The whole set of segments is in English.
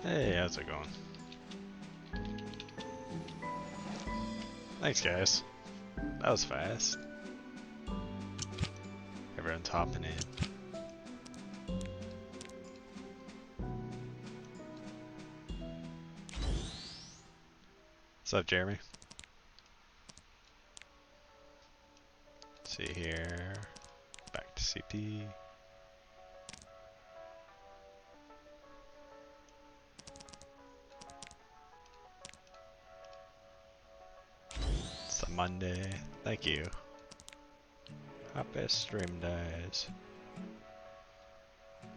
Hey, how's it going? Thanks, guys. That was fast. Everyone's hopping in. What's up, Jeremy? Let's see here. Back to CP. It's a Monday. Thank you. Happy stream days.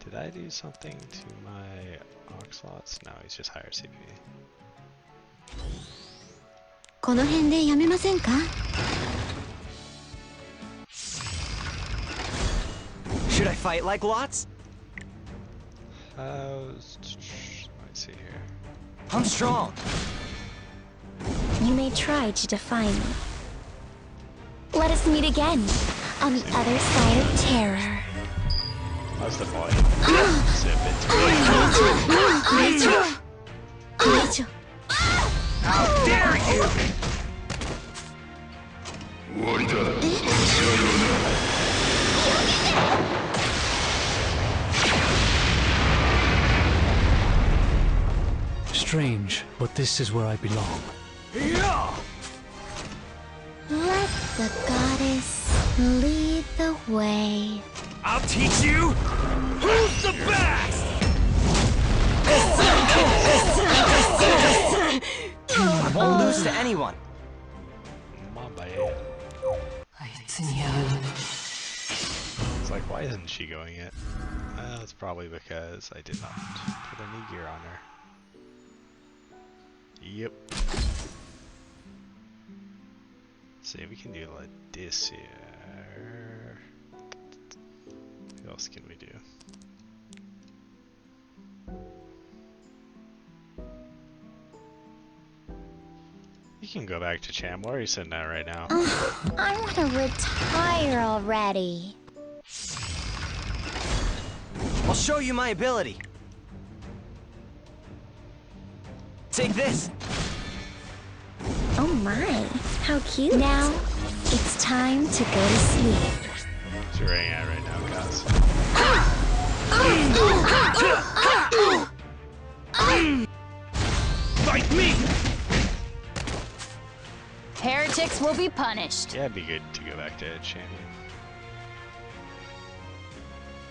Did I do something to my Oxlots? No, he's just higher CP. この辺でやめませんか? Should I fight like lots? Let's see here. I'm strong. You may try to defy me. Let us meet again on the other side of terror. How's the volume? Zip it. How dare you! Strange, but this is where I belong. Yeah! Let the goddess lead the way. I'll teach you who's the best! I won't lose to anyone. My bad. It's like, why isn't she going yet? It's probably because I did not put any gear on her. Yep. See if we can do like this here. What else can we do? You can go back to Cham. Where are you sitting at right now? I want to retire already. I'll show you my ability. Take this. Oh my, how cute. Now, it's time to go to sleep. What's your rating at right now, guys? Fight me! Heretics will be punished. Yeah, it'd be good to go back to Champion.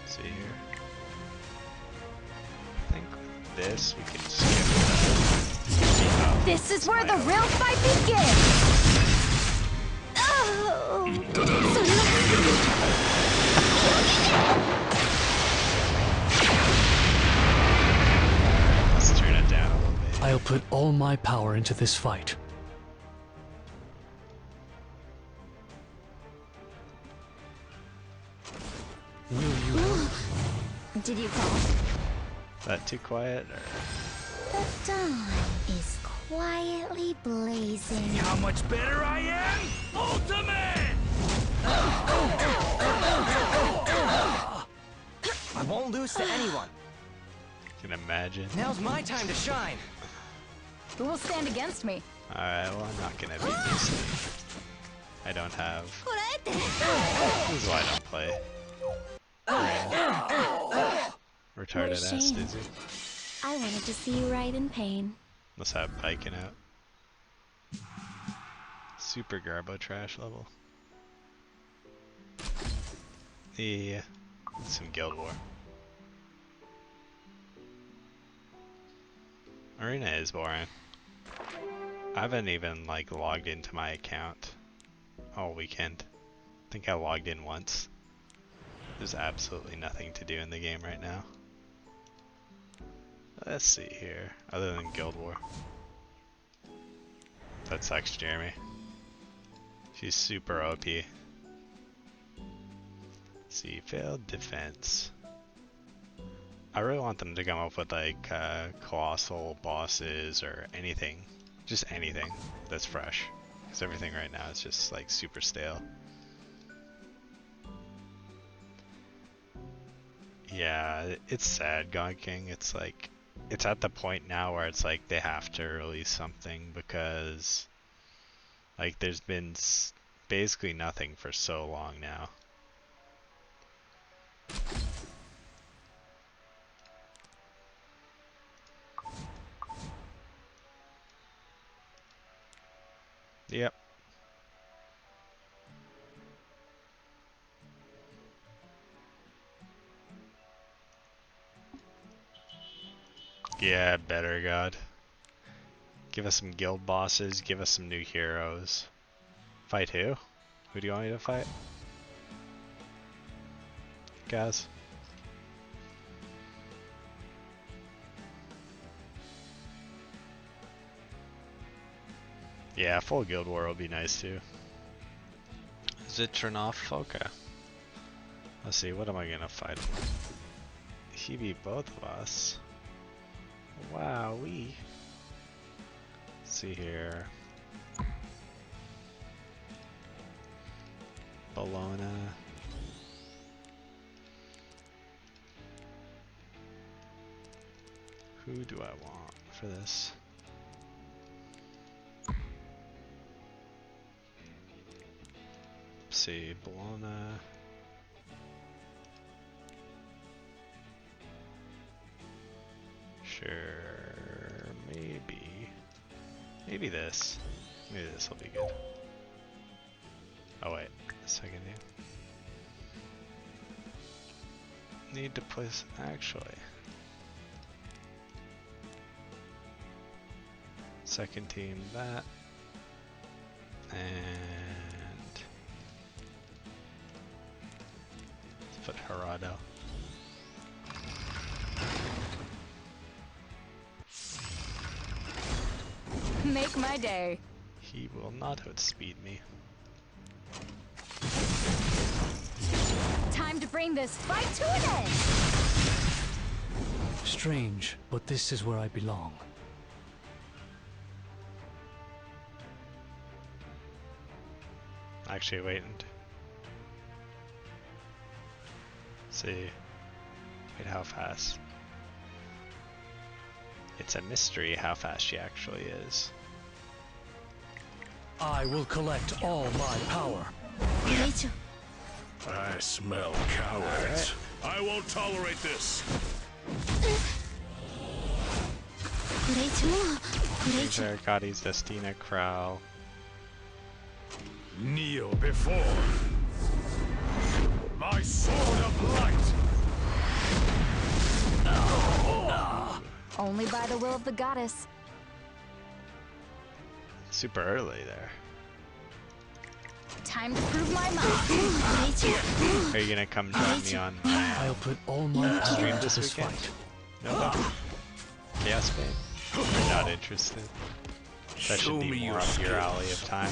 See here. I think with this we can skip that. This is where the real fight begins! Let's turn it down a little bit. I'll put all my power into this fight. Did you call? That too quiet? Or... The dawn is quietly blazing. How much better I am? Ultimate! I won't lose to anyone. Can imagine. Now's my time to shine. Who will stand against me? Alright, well I'm not gonna beat this thing. I don't have... This is why I don't play. Retarded ass shame. Dizzy. I wanted to see you right in pain. Let's have biking out. Super Garbo trash level. Yeah, some Guild War. Arena is boring. I haven't even like logged into my account all weekend. I think I logged in once. There's absolutely nothing to do in the game right now. Let's see here, other than Guild War. That sucks, Jeremy. She's super OP. See, failed defense. I really want them to come up with like colossal bosses or anything. Just anything that's fresh. Because everything right now is just like super stale. Yeah, it's sad, God King. It's like it's at the point now where it's like they have to release something because like there's been basically nothing for so long now. Yep. Yeah, better God. Give us some guild bosses, give us some new heroes. Fight who? Who do you want me to fight? Guys? Yeah, full guild war will be nice too. Is it turn off? Okay. Let's see, what am I gonna fight? He beat both of us. Wowee. Let's see here. Bologna. Who do I want for this? Let's see, Bologna. Sure, maybe this. Maybe this will be good. Oh wait, second name. Need to place actually. Second team that, and let's put Harado. Make my day. He will not outspeed me. Time to bring this fight to an end. Strange, but this is where I belong. Actually, wait and see. Wait, how fast? It's a mystery how fast she actually is. I will collect all my power. Rachel, I smell cowards. I won't tolerate this. Rachel, Arcades, Destina, Crow. Kneel before my sword of light. Only by the will of the goddess. Super early there. Time to prove my mind. Rachel, Are you gonna come join me on I'll put all my power stream into this this weekend? fight. No? Chaos Bane? You're not interested. That should be more up your alley of time.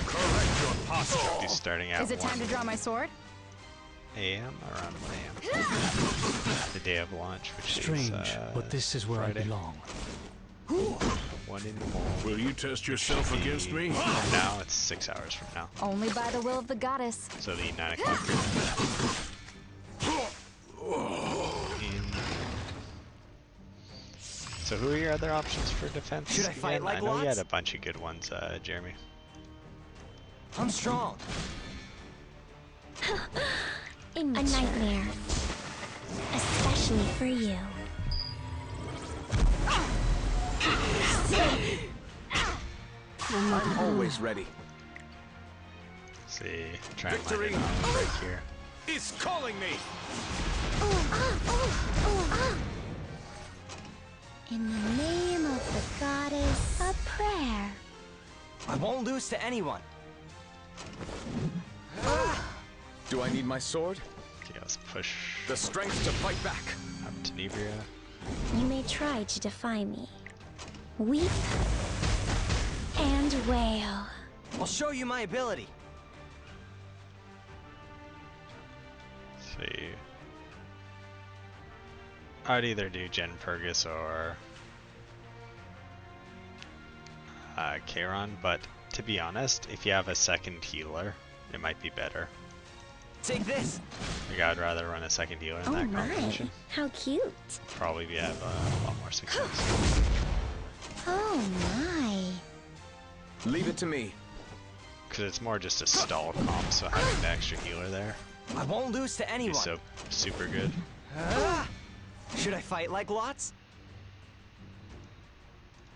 Correct your posture. Be starting at Is it time to draw my sword? 1 a.m. around 1 a.m. The day of launch, which Strange, is but this is where Friday. I belong. 1 in the morning. Will you test yourself against me? From now, it's 6 hours from now. Only by the will of the goddess. So the 9 o'clock. So who are your other options for defense? Should I fight again? like I know you had Watts? a bunch of good ones, Jeremy. I'm strong. a nightmare. Especially for you. I'm always ready. See, try and Victory! line it up right here. It's calling me. In the name of the goddess, a prayer. I won't lose to anyone. Do I need my sword? Okay, let's push The strength to fight back. up Tenebria. You may try to defy me. Weep and wail. I'll show you my ability. See. I'd either do Gen Purgus or Charon, but to be honest, if you have a second healer, it might be better. Take this. think I'd rather run a second healer in Oh that my, combination. how cute. Probably have a lot more success. Oh my. Leave it to me. Because it's more just a stall comp, so having the extra healer there I won't lose to is anyone. so super good. Should I fight like Lots?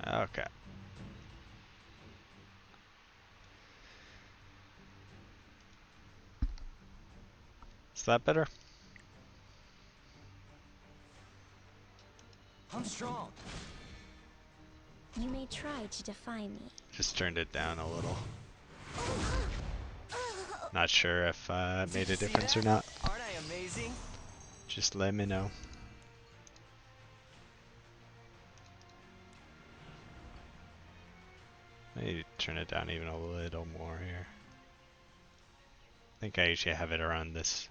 Okay. Is that better? I'm strong. You may try to defy me. Just turned it down a little. Not sure if it made a difference or not. Aren't I amazing? Just let me know. Maybe turn it down even a little more here. I think I usually have it around this.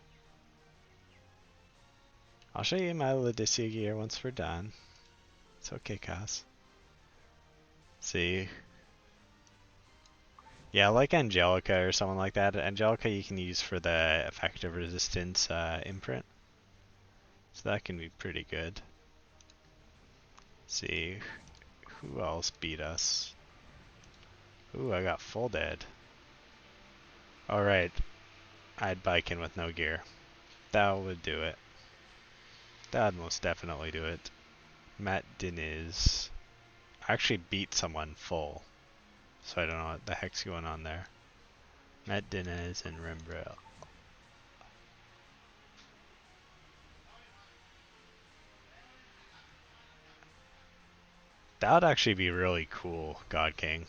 I'll show you my Ladysia gear once we're done. It's okay, Cass. See? Yeah, like Angelica or someone like that. Angelica you can use for the effective resistance imprint. So that can be pretty good. See, who else beat us? Ooh, I got full dead. Alright, I'd bike in with no gear. That would do it. That would most definitely do it. Matt Diniz. I actually beat someone full. So I don't know what the heck's going on there. Matt Diniz and Rembrel. That would actually be really cool, God King.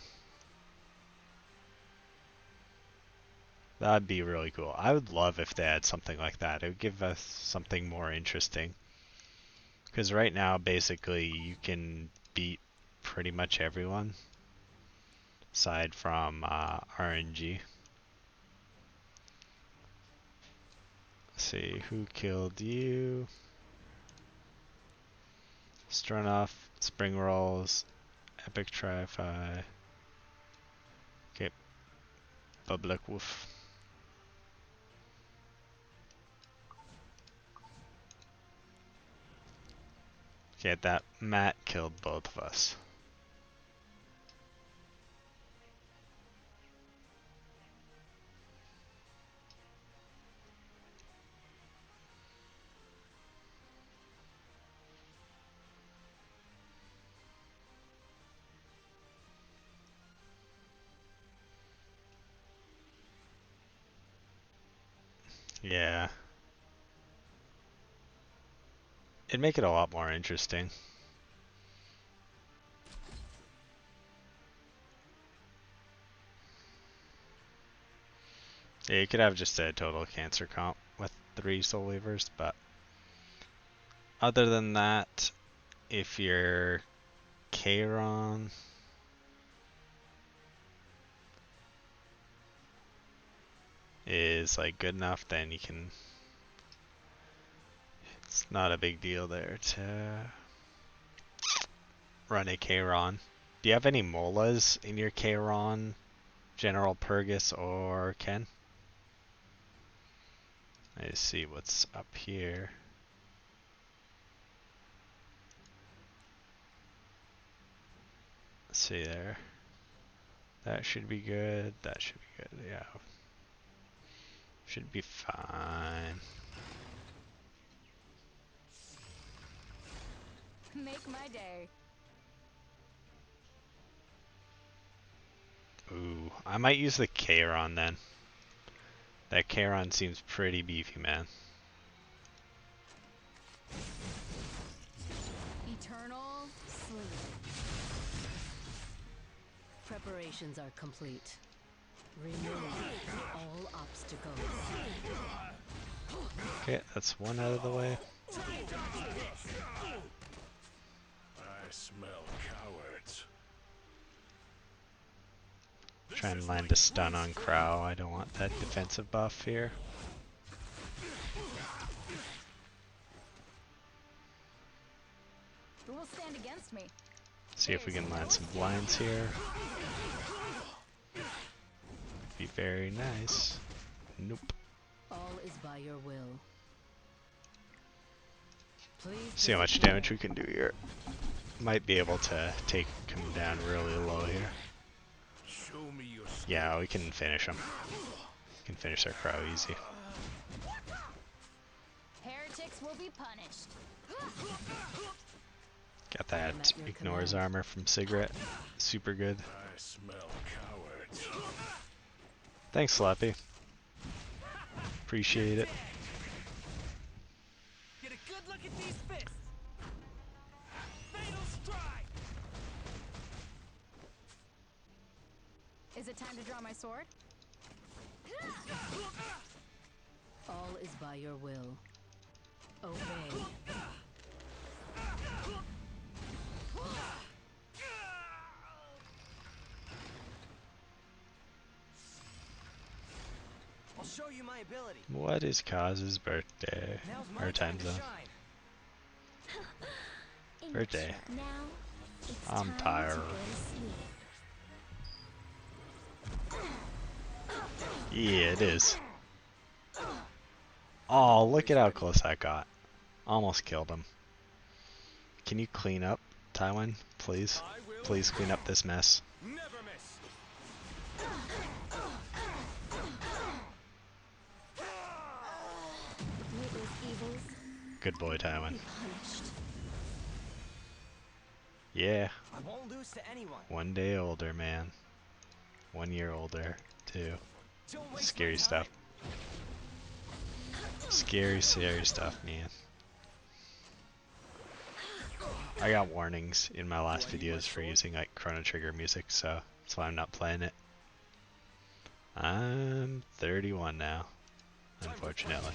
That'd be really cool. I would love if they had something like that. It would give us something more interesting. Because right now, basically, you can beat pretty much everyone. Aside from RNG. Let's see, who killed you? Stranoff, Spring Rolls, Epic Tri-Fi. Okay. Public Wolf. Okay, that Matt killed both of us. Yeah. It'd make it a lot more interesting. Yeah, you could have just a total cancer comp with 3 soul weavers, but other than that, if you're Kayron, is like good enough, then you can. It's not a big deal there to run a Kayron. Do you have any Molas in your Kayron, General Purgus or Ken? Let's see what's up here. Let's see there. That should be good. That should be good. Yeah. Should be fine. Make my day. Ooh, I might use the Kayron then. That Kayron seems pretty beefy, man. Eternal sleep. Preparations are complete. Remove all obstacles. Okay, that's one out of the way. I smell cowards. Try and land a stun on Crow. I don't want that defensive buff here. Who will stand against me? See if we can land some blinds here. Be very nice. Nope. All is by your will. Please See how much disappear. damage we can do here. Might be able to take him down really low here. Show me your Yeah, we can finish him. We can finish our crow easy. Heretics will be punished. Got that ignores armor from Cigarette. Super good. I smell cowards. Thanks, Slappy. Appreciate it. Get a good look at these fists. Fatal strike. Is it time to draw my sword? All is by your will. Obey. I'll show you my ability. What is Kaz's birthday? Now's my Or time time to zone? shine. Birthday. Now, it's I'm time tired. to go to sleep. Yeah, it is. Oh, look at how close I got. Almost killed him. Can you clean up, Tywin? Please? I will Please clean up this mess. never miss. Rootless evils Good boy, Tywin. be punished. Yeah, I won't lose to anyone. 1 day older, man. 1 year older, too. Don't waste Scary my time. stuff. Scary stuff, man. I got warnings in my last videos for using like Chrono Trigger music, so that's why I'm not playing it. I'm 31 now, unfortunately.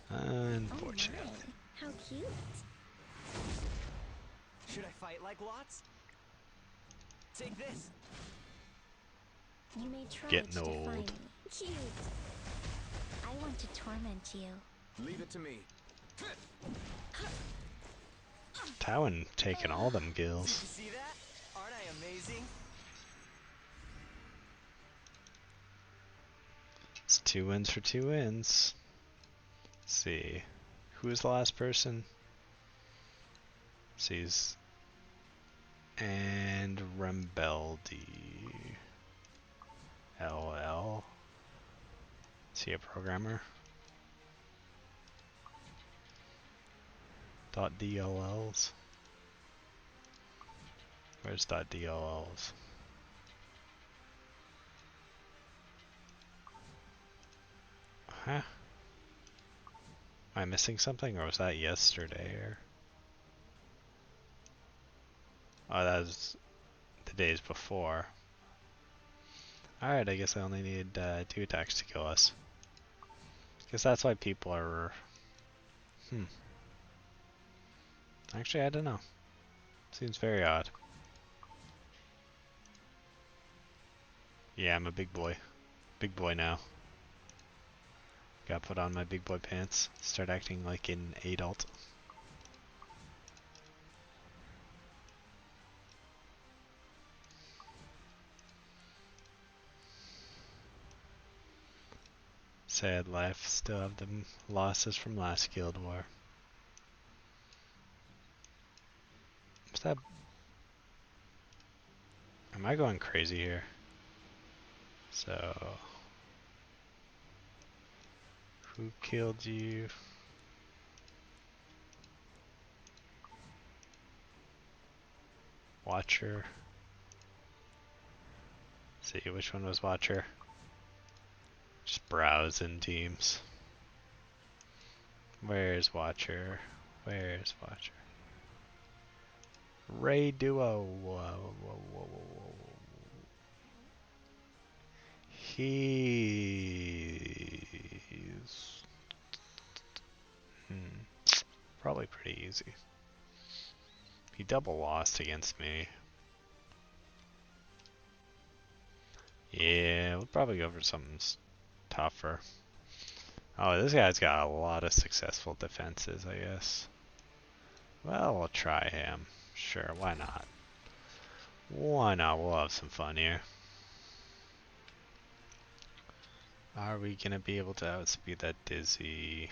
Unfortunately. Oh my, how cute. Should I fight like lots? Take this. You may try Getting to defy old. me. Cute. I want to torment you. Leave it to me. Tywin taking all them Did kills. you see that? Aren't I amazing? It's 2 wins for 2 wins. Let's see. Who was the last person? Sees. And Rembeldi. LL. Is he a programmer? .dlls. Where's .dlls? Huh? Am I missing something, or was that yesterday? Or oh, that was the days before. Alright, I guess I only need 2 attacks to kill us. Guess that's why people are... Actually, I don't know. Seems very odd. Yeah, I'm a big boy. Big boy now. Gotta put on my big boy pants. Start acting like an adult. Sad life. Still have the losses from last Guild War. What's that? Am I going crazy here? So... Who killed you? Watcher. Let's see, which one was Watcher? Just browsing teams. Where's Watcher? Where's Watcher? Ray Duo. Whoa, whoa, whoa, whoa, whoa. He's probably pretty easy. He double lost against me. Yeah, we'll probably go for something tougher. Oh, this guy's got a lot of successful defenses, I guess. Well, we'll try him. Sure, why not? Why not? We'll have some fun here. Are we gonna be able to outspeed that Dizzy?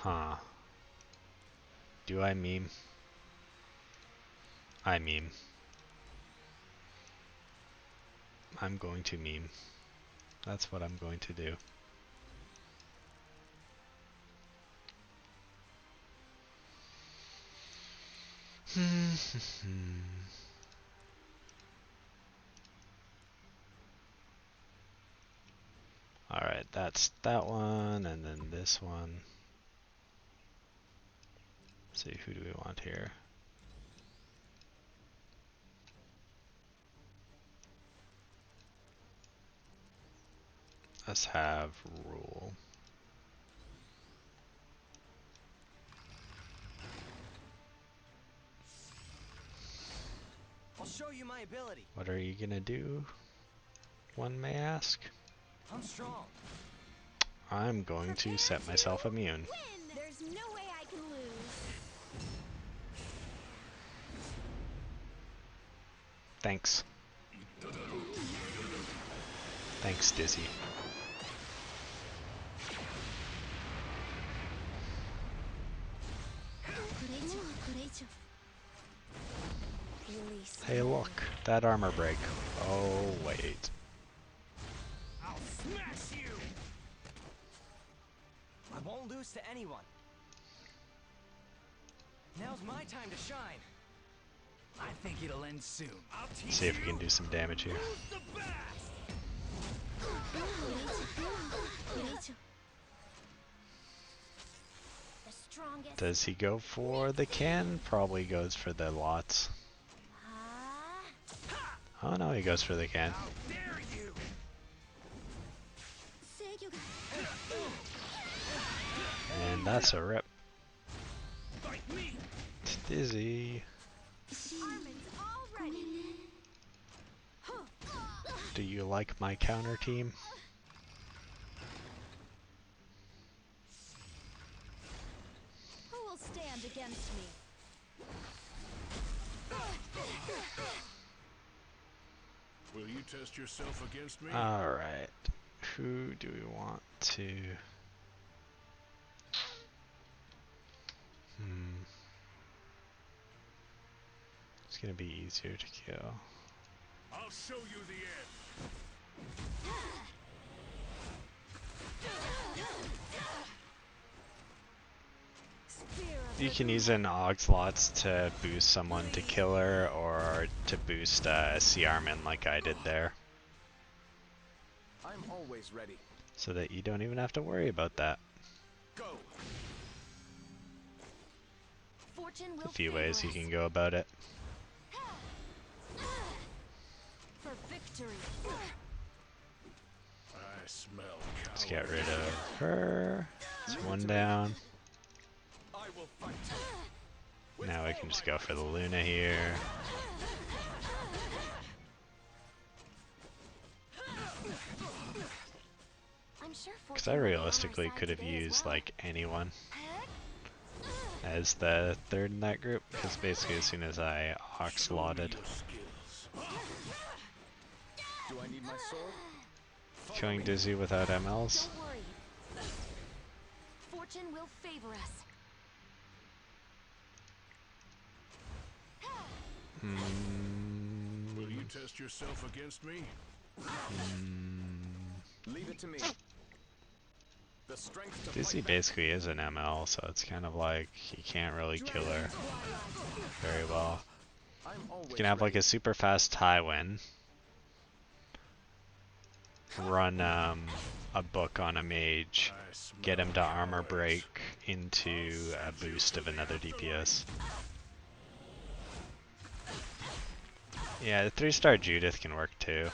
Huh. Do I meme? I meme. I'm going to meme. That's what I'm going to do. Alright, that's that one, and then this one. Let's see, who do we want here? Let's have rule. I'll show you my ability. What are you gonna do? One may ask. I'm strong. I'm going to set myself immune. There's no way I can lose. Thanks. Thanks, Dizzy. Hey, look, that armor break. Oh, wait. I'll smash you. I won't lose to anyone. Now's my time to shine. I think it'll end soon. I'll teach See if we you can do some damage here. who's the best. The strongest. Does he go for the can? Probably goes for the lots. Oh no, he goes for the can. How dare you? And that's a rip. Fight me. Dizzy. Armin's all ready. Do you like my counter team? Who will stand against me? Will you test yourself against me? Alright. Who do we want to... It's gonna be easier to kill. I'll show you the end. You can use an Oxlots to boost someone to killer or to boost Armin like I did there. I'm always ready. So that you don't even have to worry about that. Go. Fortune will A few favor ways you us. can go about it. For victory. I smell Let's cowardice. get rid of her. It's one down. I will fight. Now we can just go for the Luna here. I'm sure Because I realistically could have used like anyone as the third in that group. Because basically as soon as I Oxlotted, Your skills. Do I need my sword? killing Dizzy without MLs. Don't worry. Fortune will favor us. Will you test yourself against me? Leave it to me. The strength to Dizzy fight back. basically is an ML, so it's kind of like you can't really kill her very well. I'm always You can have like a super fast Tywin, run a book on a mage, I smell get him to armor cowardice. break into a boost of another DPS. Yeah, the 3-star Judith can work too.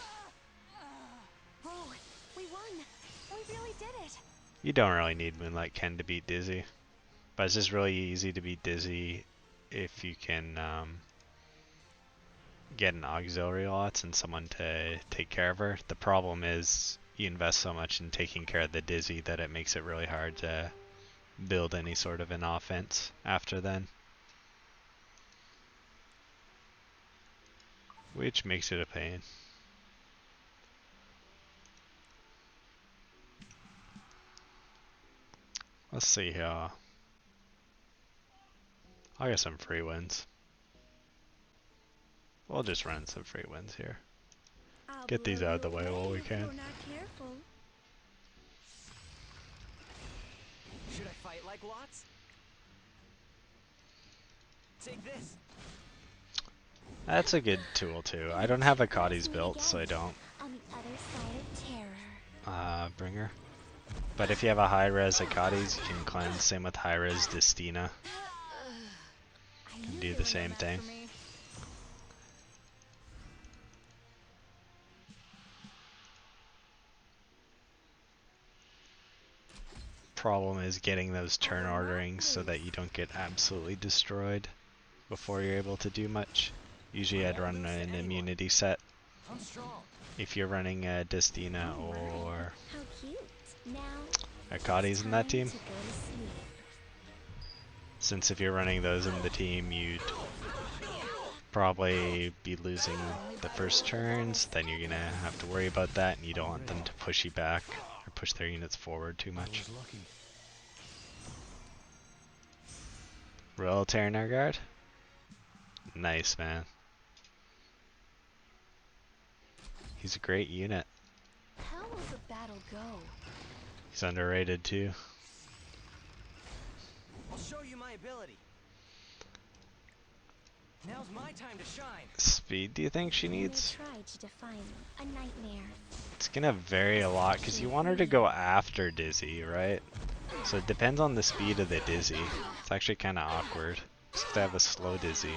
Oh, we won. We really did it. You don't really need Moonlight Ken to beat Dizzy, but it's just really easy to beat Dizzy if you can get an auxiliary lots and someone to take care of her. The problem is you invest so much in taking care of the Dizzy that it makes it really hard to build any sort of an offense after then. Which makes it a pain. Let's see here. I'll get some free wins. We'll just run some free wins here. Get these out of the way while we can. Should I fight like Lots? Take this. That's a good tool too. I don't have Akadi's built, so I don't On the other side of terror. bring her. But if you have a high res Akadi's, you can cleanse. Same with high res Destina. Can do the same thing. Problem is getting those turn orderings so that you don't get absolutely destroyed before you're able to do much. Usually I'd run an immunity set I'm strong. if you're running a Destina or How cute. Now, Akadi's in that team. to go to sleep. Since if you're running those in the team, you'd probably be losing the first turns, then you're gonna have to worry about that, and you don't want them to push you back or push their units forward too much. Royal Terranar Guard? Nice, man. He's a great unit. How will the battle go? He's underrated too. I'll show you my ability. Now's my time to shine. Speed, do you think she You may needs? try to defy me. A nightmare. It's gonna vary a lot because you want her to go after Dizzy, right? So it depends on the speed of the Dizzy. It's actually kind of awkward. Just to have a slow Dizzy.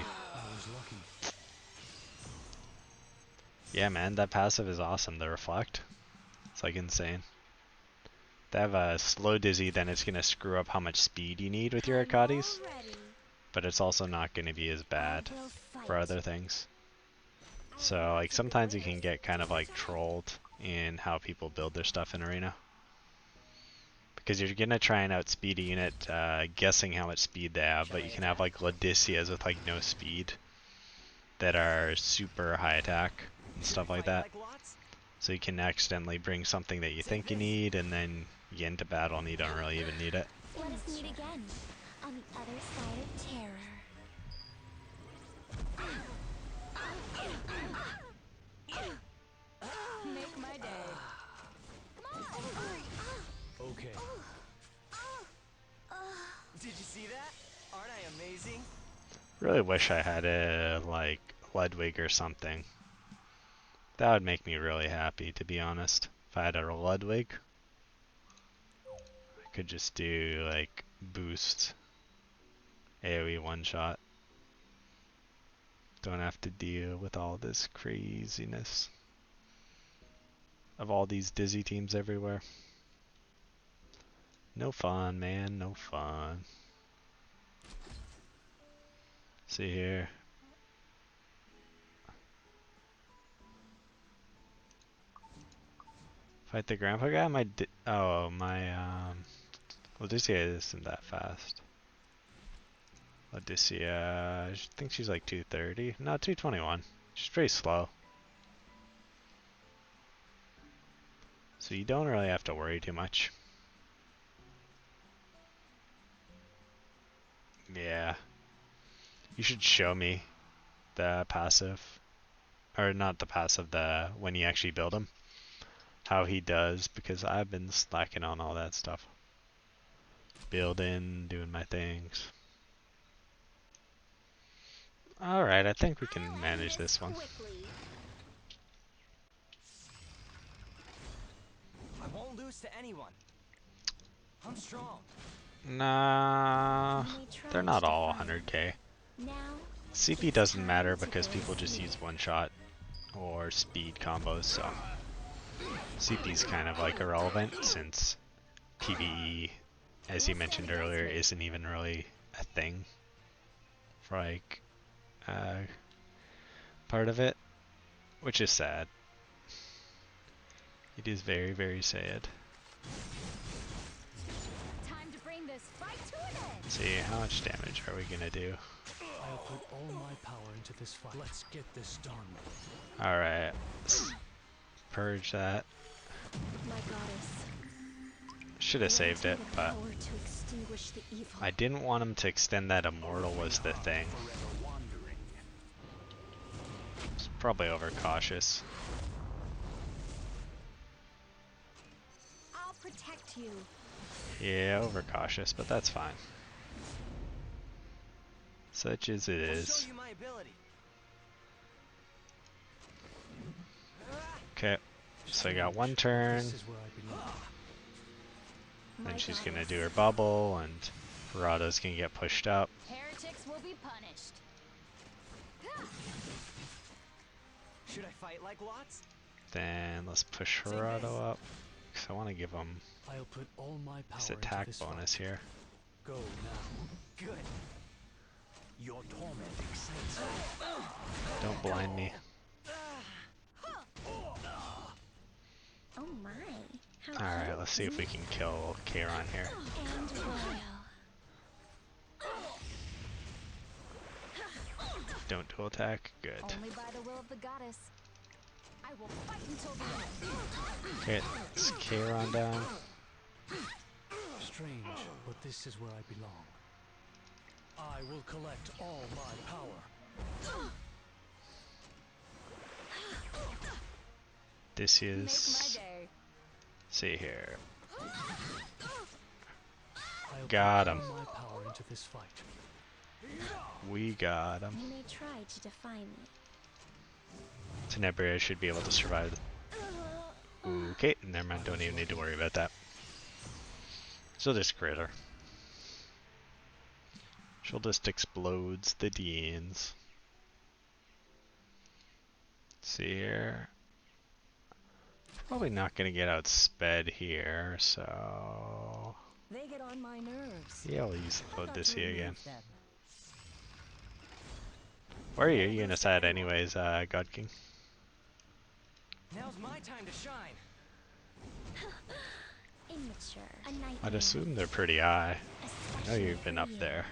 Yeah, man, that passive is awesome. The Reflect. It's like insane. To have a slow Dizzy, then it's gonna screw up how much speed you need with your Akadis. But it's also not gonna be as bad for other things. So like sometimes you can get kind of like trolled in how people build their stuff in Arena. Because you're gonna try and outspeed a unit guessing how much speed they have, but you can have like Ladicias with like no speed that are super high attack and stuff like that. So you can accidentally bring something that you think you need and then you get into battle and you don't really even need it. Let us meet again. On the other side of terror. Make my day. Okay. Did you see that? Aren't I amazing? Really wish I had a like Ludwig or something. That would make me really happy, to be honest. If I had a Ludwig, I could just do like boost AoE one shot. Don't have to deal with all this craziness of all these Dizzy teams everywhere. No fun, man, no fun. See here. Fight the grandpa guy? My Odysseia isn't that fast. Odysseia, I think she's like 230. No, 221. She's pretty slow. So you don't really have to worry too much. Yeah. You should show me the passive. Or not the passive, the when you actually build him. How he does, because I've been slacking on all that stuff. Building, doing my things. Alright, I think we can manage this one. I won't lose to anyone. I'm strong. Nah, You may try they're to not all defy me. 100k. Now, CP doesn't matter because people just use one shot or speed combos, so CP's kind of like irrelevant since PvE, as you mentioned earlier, isn't even really a thing for like part of it, which is sad. It is very, very sad. Time to bring this fight to an end. Let's see, how much damage are we gonna do? I'll put all my power into this fight. Let's get this done. Alright, purge that. my goddess. Should have saved it, but I didn't want him to extend that immortal was the thing. It's probably overcautious. I'll protect you. Yeah, overcautious, but that's fine. Such as it I'll is. show you my ability. Okay, so I got one turn, This is where I belong. then she's gonna do her bubble, and Harada's gonna get pushed up. Heretics will be punished. Should I fight like Watts? Then let's push Harado up, because I want to give him I'll put all my power his into attack this bonus fight. here. Go now. Good. Your torment excites me. Don't blind me. Oh my. How Alright, cute. let's see if we can kill Kairon here. And royal. Don't dual attack. Good. Only by the will of the goddess. I will fight until the end. Okay, it's Kairon down. Strange, but this is where I belong. I will collect all my power. This Make my is. day. See here. I'll Got put him. all my power into this fight. We got him. You may try to defy me. Tenebria should be able to survive. Okay, never mind. Don't even need to worry about that. So this critter. She'll just explodes the Deans. See here. Probably not gonna get outsped here, so They get on my nerves. yeah, I'll use the Thought this to here again. remove them. Where are you? You gonna side anyways, God King? Now's my time to shine. Immature. A nightmare. I'd assume they're pretty high. I know Especially you've been for up you. there.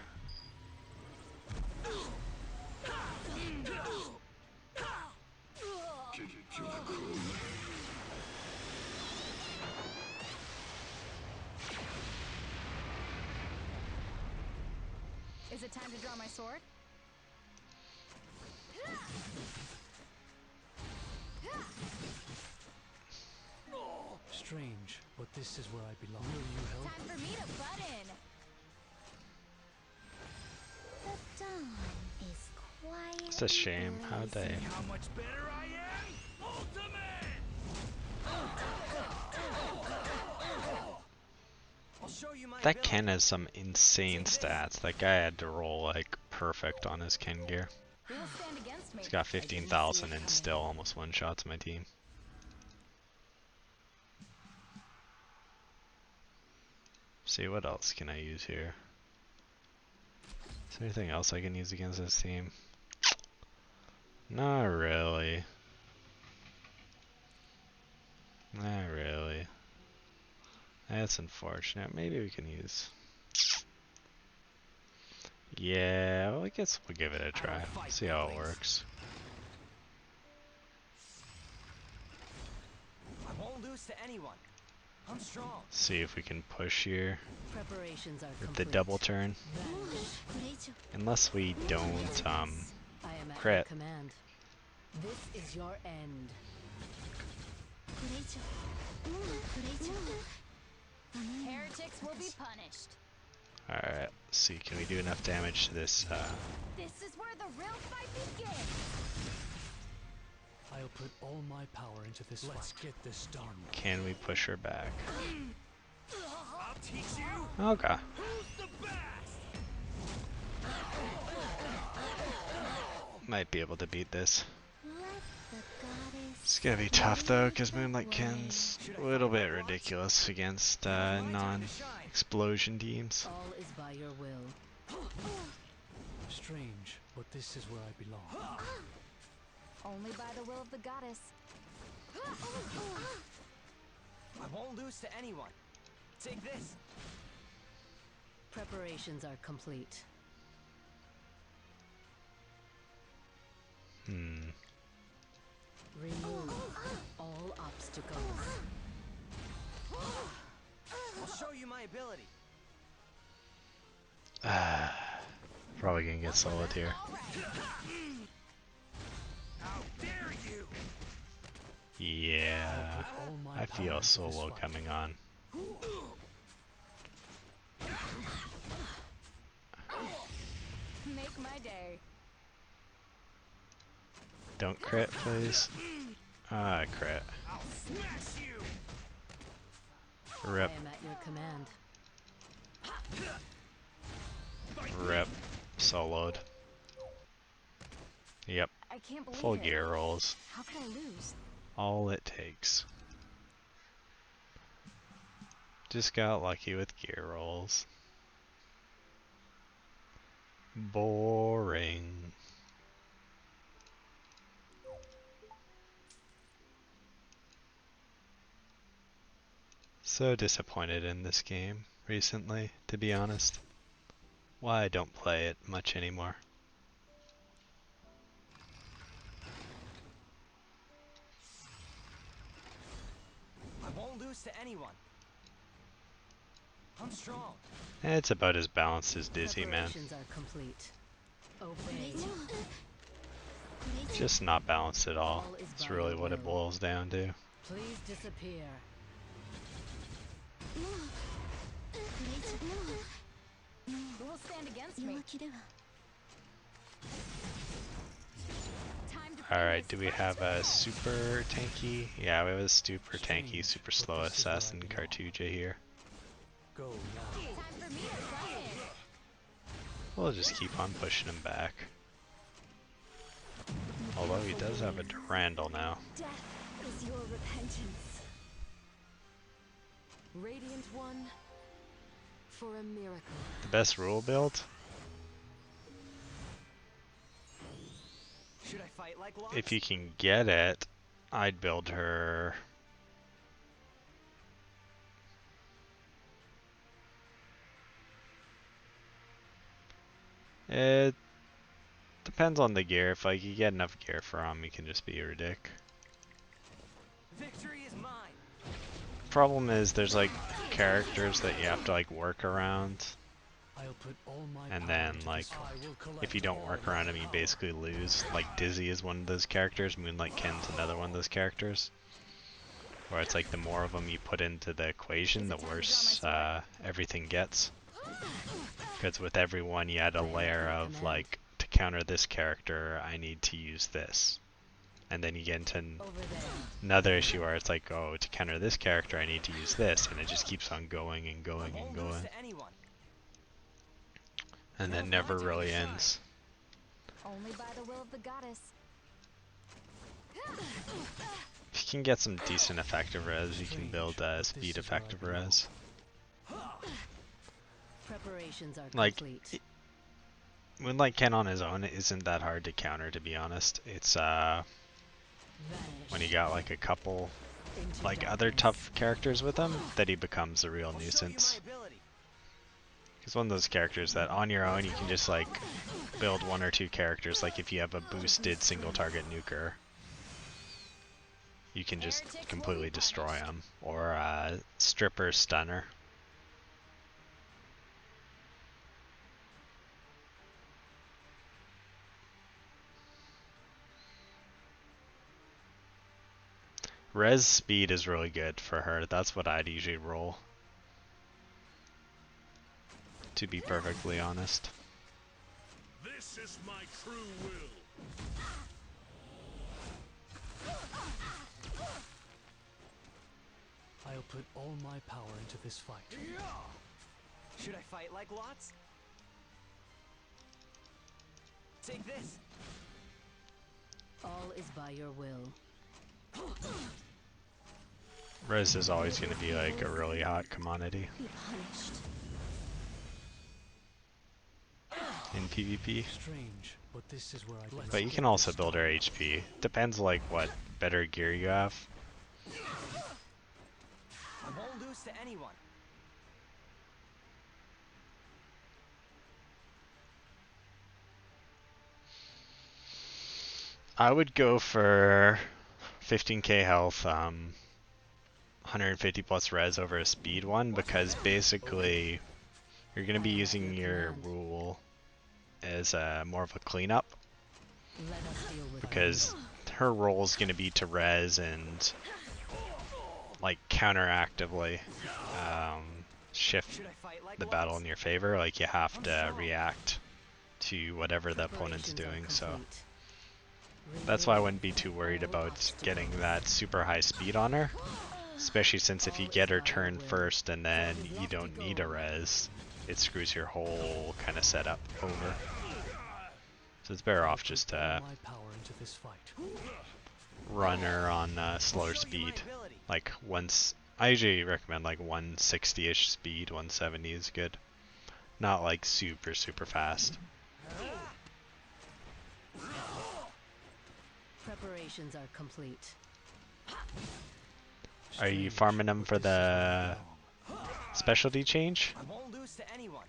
Is it time to draw my sword? Strange, but this is where I belong. Will you help? Time for me to butt in. The dawn is quiet. It's a shame. How'd they? How much better I am? Ultimate! I'll show you my That ability. Ken has some insane stats. That guy had to roll like perfect on his Ken gear. Who will stand against me? He's got 15,000 and still almost one shots my team. See, what else can I use here? Is there anything else I can use against this team? Not really. Not really. That's unfortunate. Maybe we can use... Yeah, well, I guess we'll give it a try. See how it works. I won't lose to anyone. I'm strong. See if we can push here Preparations are with the double turn. Unless we don't, I am at crit. your command. This is your end. Heretics will be punished. Alright, let's see, can we do enough damage to this? This is where the real fight begins. I'll put all my power into this fight. Let's get this done. Can we push her back? I'll teach you Okay. who's the best! Might be able to beat this. Let the goddess. It's gonna be tough though, because Moonlight Ken's a little bit ridiculous against non-explosion teams. All is by your will. Strange, but this is where I belong. Only by the will of the goddess. I won't lose to anyone. Take this. Preparations are complete. Remove all obstacles. I'll show my ability. Probably gonna get soloed here. How dare you! Yeah, All my I power feel into this solo fight. coming on. Make my day. Don't crit, please. Ah, crit. I'll smash you! Rip, I am at your command. rip. Soloed. Yep, I can't believe full it. gear rolls. How could I lose? All it takes. Just got lucky with gear rolls. Boring. So disappointed in this game recently, to be honest. Why I don't play it much anymore. I won't lose to anyone. I'm strong. It's about as balanced as Dizzy, man. Preparations are complete. Obey. Just not balanced at all. All is It's by really your what it will. boils down to. Please disappear. Who will stand against me? Time to Alright, do we have a super tanky? Yeah, we have a super tanky, super slow assassin Cartuja here. Go now. Time for me to come in. We'll just keep on pushing him back. Although he does have a Durandal now. Death is your repentance. Radiant one for a miracle. The best rule build? Should I fight like Lots? If you can get it, I'd build her. It depends on the gear. If like you get enough gear for him, you can just be your dick. Victory is mine. Problem is, there's like characters that you have to like work around, I'll put all my and power then into like this fight. if you don't work around them, you basically lose. Like Dizzy is one of those characters. Moonlight Ken's another one of those characters. Where it's like the more of them you put into the equation, the worse everything gets. Because with every one you add a layer of like, to counter this character, I need to use this. And then you get into Over there. another issue where it's like, oh, to counter this character, I need to use this. And it just keeps on going and I going won't and lose going. to anyone. And then never really ends. Only by the will of the goddess. If you can get some decent effective res, you can build speed effective res. Preparations are Like, complete. Moonlight Ken on his own isn't that hard to counter, to be honest. It's Vanish when you got like a couple into like other darkness. tough characters with him that he becomes a real I'll show you nuisance. my ability. He's one of those characters that on your own you can just like build one or two characters. Like if you have a boosted single target nuker, you can just completely destroy him. Or stripper stunner. Res speed is really good for her. That's what I'd usually roll. To be perfectly honest. This is my true will. I'll put all my power into this fight. Should I fight like Lots? Take this. All is by your will. Res is always going to be like a really hot commodity Be punished. in PvP. Strange, but this is where I belong. But you can also build her HP. Depends like what better gear you have. I won't lose to anyone. I I would go for 15k health, 150 plus res over a speed one, because basically you're going to be using your rule as more of a cleanup, because her role is going to be to res and like counteractively shift the battle in your favor. Like you have to react to whatever the opponent's doing, so that's why I wouldn't be too worried about getting that super high speed on her, especially since if you get her turn first and then you don't need a res, it screws your whole kind of setup over. So it's better off just to run her on slower speed. Like I usually recommend like 160-ish speed, 170 is good. Not like super fast. Preparations are complete. Are you farming them for the specialty change? I won't lose to anyone.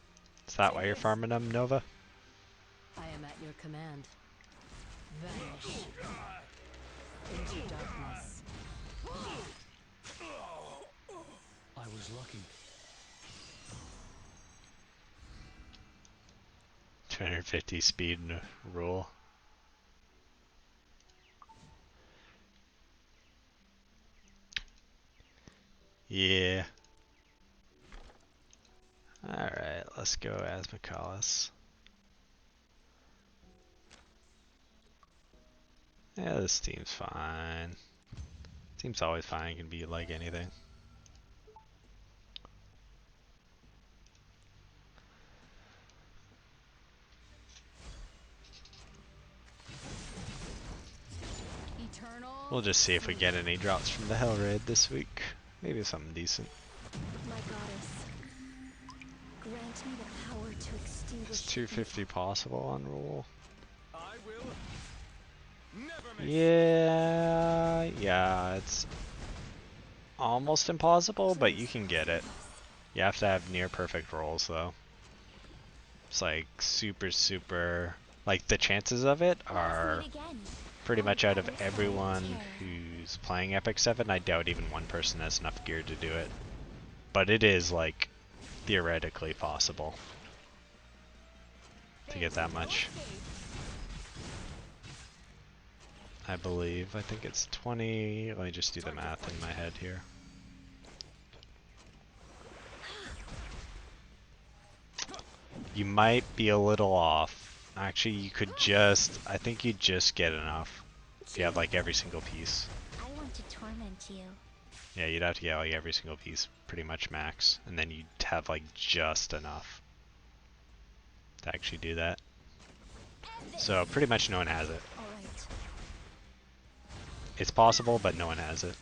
Is that why you're farming them, Nova? I am at your command. Vanish into darkness. I was lucky. 250 speed rule. Yeah. Alright, let's go as Michaelis. Yeah, this team's fine. Team's always fine, it can be like anything. We'll just see if we get any drops from the Hell Raid this week. Maybe something decent. My goddess, grant me the power to extinguish. Is 250 possible on rule? I will never miss. Yeah, it's almost impossible, but you can get it. You have to have near perfect rolls though. It's like super, like the chances of it are pretty much out of everyone who's playing Epic 7, I doubt even one person has enough gear to do it. But it is like theoretically possible to get that much. I believe. I think it's 20. Let me just do the math in my head here. You might be a little off. Actually, you could just, I think you'd just get enough if you have like every single piece. I want to torment you. Yeah, you'd have to get like every single piece pretty much max, and then you'd have like just enough to actually do that. So pretty much no one has it. All right. It's possible, but no one has it.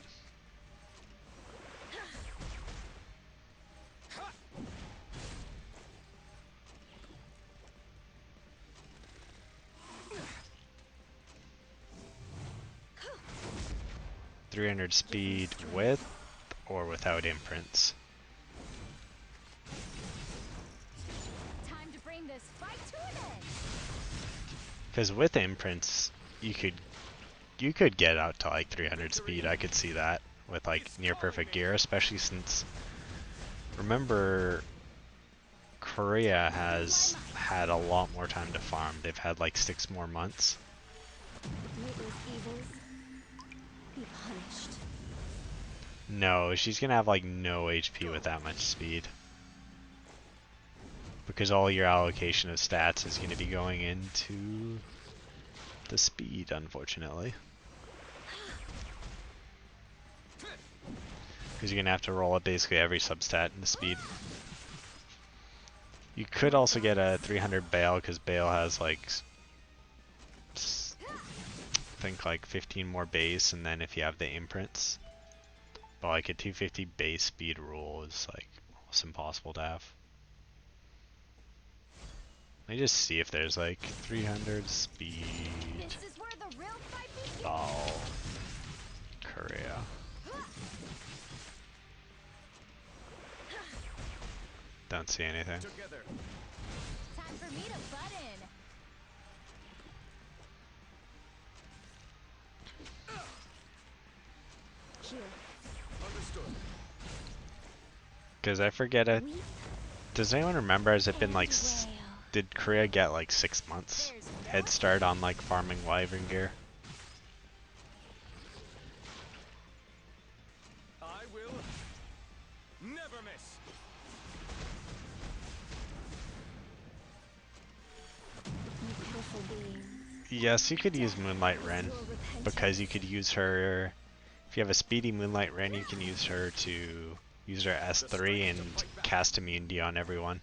.300 speed with or without imprints. Time to bring this fight to an end. Because with imprints, you could get out to like 300 speed. I could see that with like near perfect gear, especially since remember Korea has had a lot more time to farm. They've had like 6 more months. Witness evils. Be punished. No, she's gonna have like no HP with that much speed. Because all your allocation of stats is gonna be going into the speed, unfortunately. Because you're gonna have to roll up basically every substat in the speed. You could also get a 300 Bale, because Bale has like, I think like 15 more base, and then if you have the imprints. But like a 250 base speed rule is like almost impossible to have. Let me just see if there's like 300 speed. This is where the real fight begins. Ball. Korea. Don't see anything. Together. Time for me to butt in. Here. Understood. Because I forget it. Weep Does anyone remember? Has it been like? and wail. Did Korea get like 6 months head start on like farming wyvern gear? I will never miss. You pitiful beings. Yes, you could use Moonlight Wren Your repentance. because you could use her. If you have a speedy Moonlight Wren, you can use her to use her S3 and cast immunity on everyone.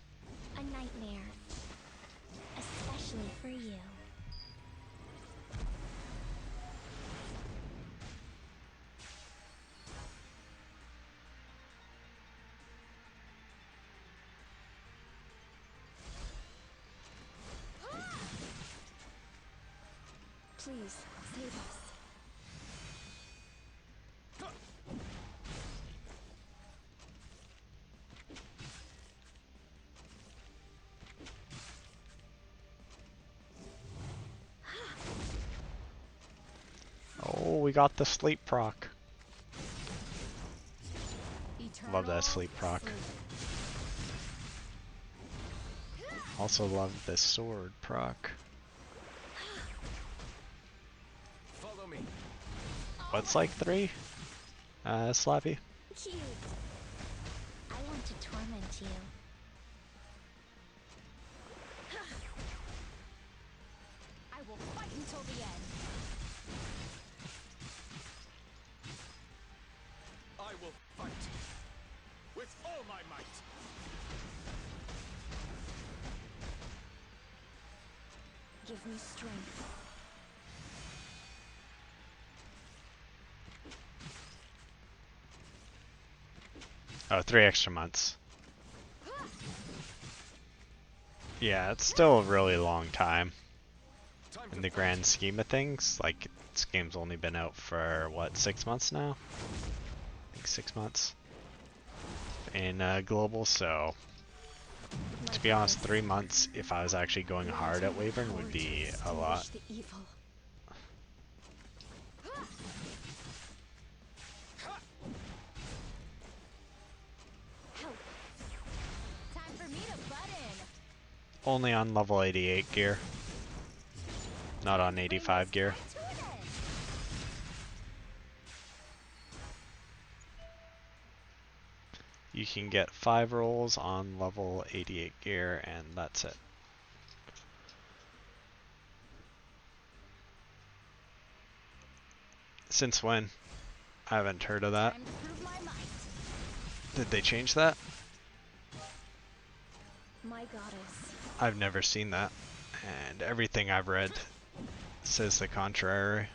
A nightmare. Especially for you. Please, save us. Oh, we got the sleep proc. Love that Eternal sleep proc. sleep. Also love the sword proc. Follow me. What's like 3? Slappy? Cute. I want to torment you. I will fight until the end. I will fight with all my might. Give me strength. Oh, 3 extra months. Yeah, it's still a really long time Time in to the fight. grand scheme of things. Like, this game's only been out for, what, 6 months now? I think 6 months. In global, so to be honest, 3 months if I was actually going hard at Wyvern would be a lot. The evil. Help. Time for me to butt in. Only on level 88 gear, not on 85 gear. Right to it. You can get 5 rolls on level 88 gear and that's it. Since when? I haven't heard of that. Time to prove my might. Did they change that? My goddess. I've never seen that. And everything I've read says the contrary.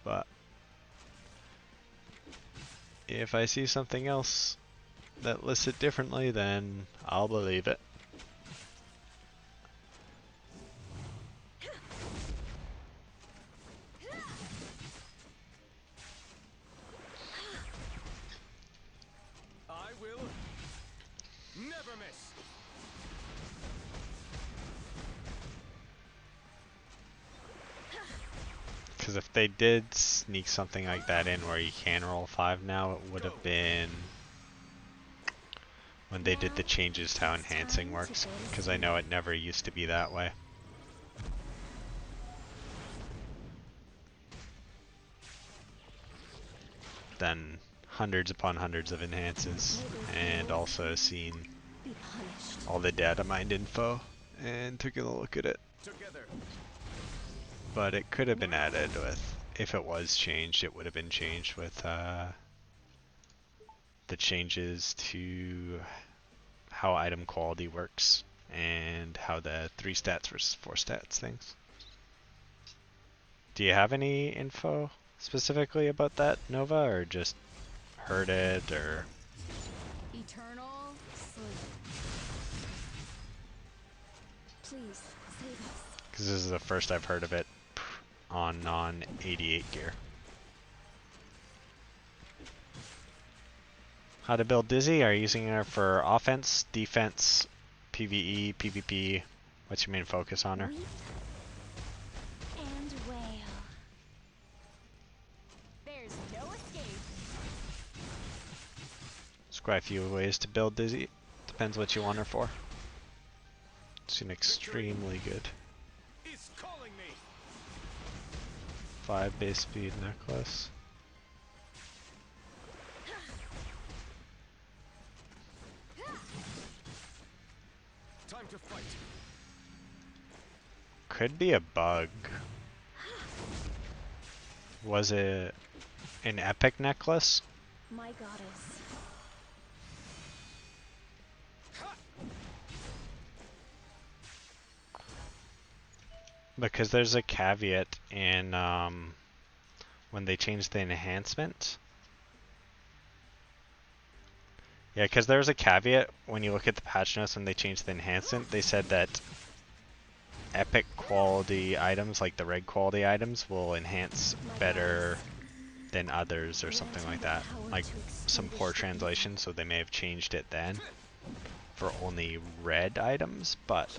But if I see something else that lists it differently, then I'll believe it. I will never miss. Because if they did sneak something like that in where you can roll 5 now, it would have been when they did the changes to how enhancing works. Because I know it never used to be that way. Then hundreds upon hundreds of enhances, and also seen Be punished. all the data mined info and taking a look at it. Together. But it could have been added with, if it was changed, it would have been changed with the changes to how item quality works and how the 3 stats versus 4 stats things. Do you have any info specifically about that, Nova, or just heard it, or? Eternal sleep. Please, save us. Because this is the first I've heard of it on non-88 gear. How to build Dizzy? Are you using her for offense, defense, PvE, PvP? What's your main focus on her? Weep and wail. There's no escape. There's quite a few ways to build Dizzy. Depends what you want her for. It's an extremely good Is calling me. 5 base speed necklace. Time to fight. Could be a bug. Was it an epic necklace? My goddess. Because there's a caveat in when they changed the enhancement. Yeah, because there's a caveat when you look at the patch notes when they changed the enhancement. They said that epic quality items, like the red quality items, will enhance better than others or something like that. Like some poor translation, so they may have changed it then for only red items, but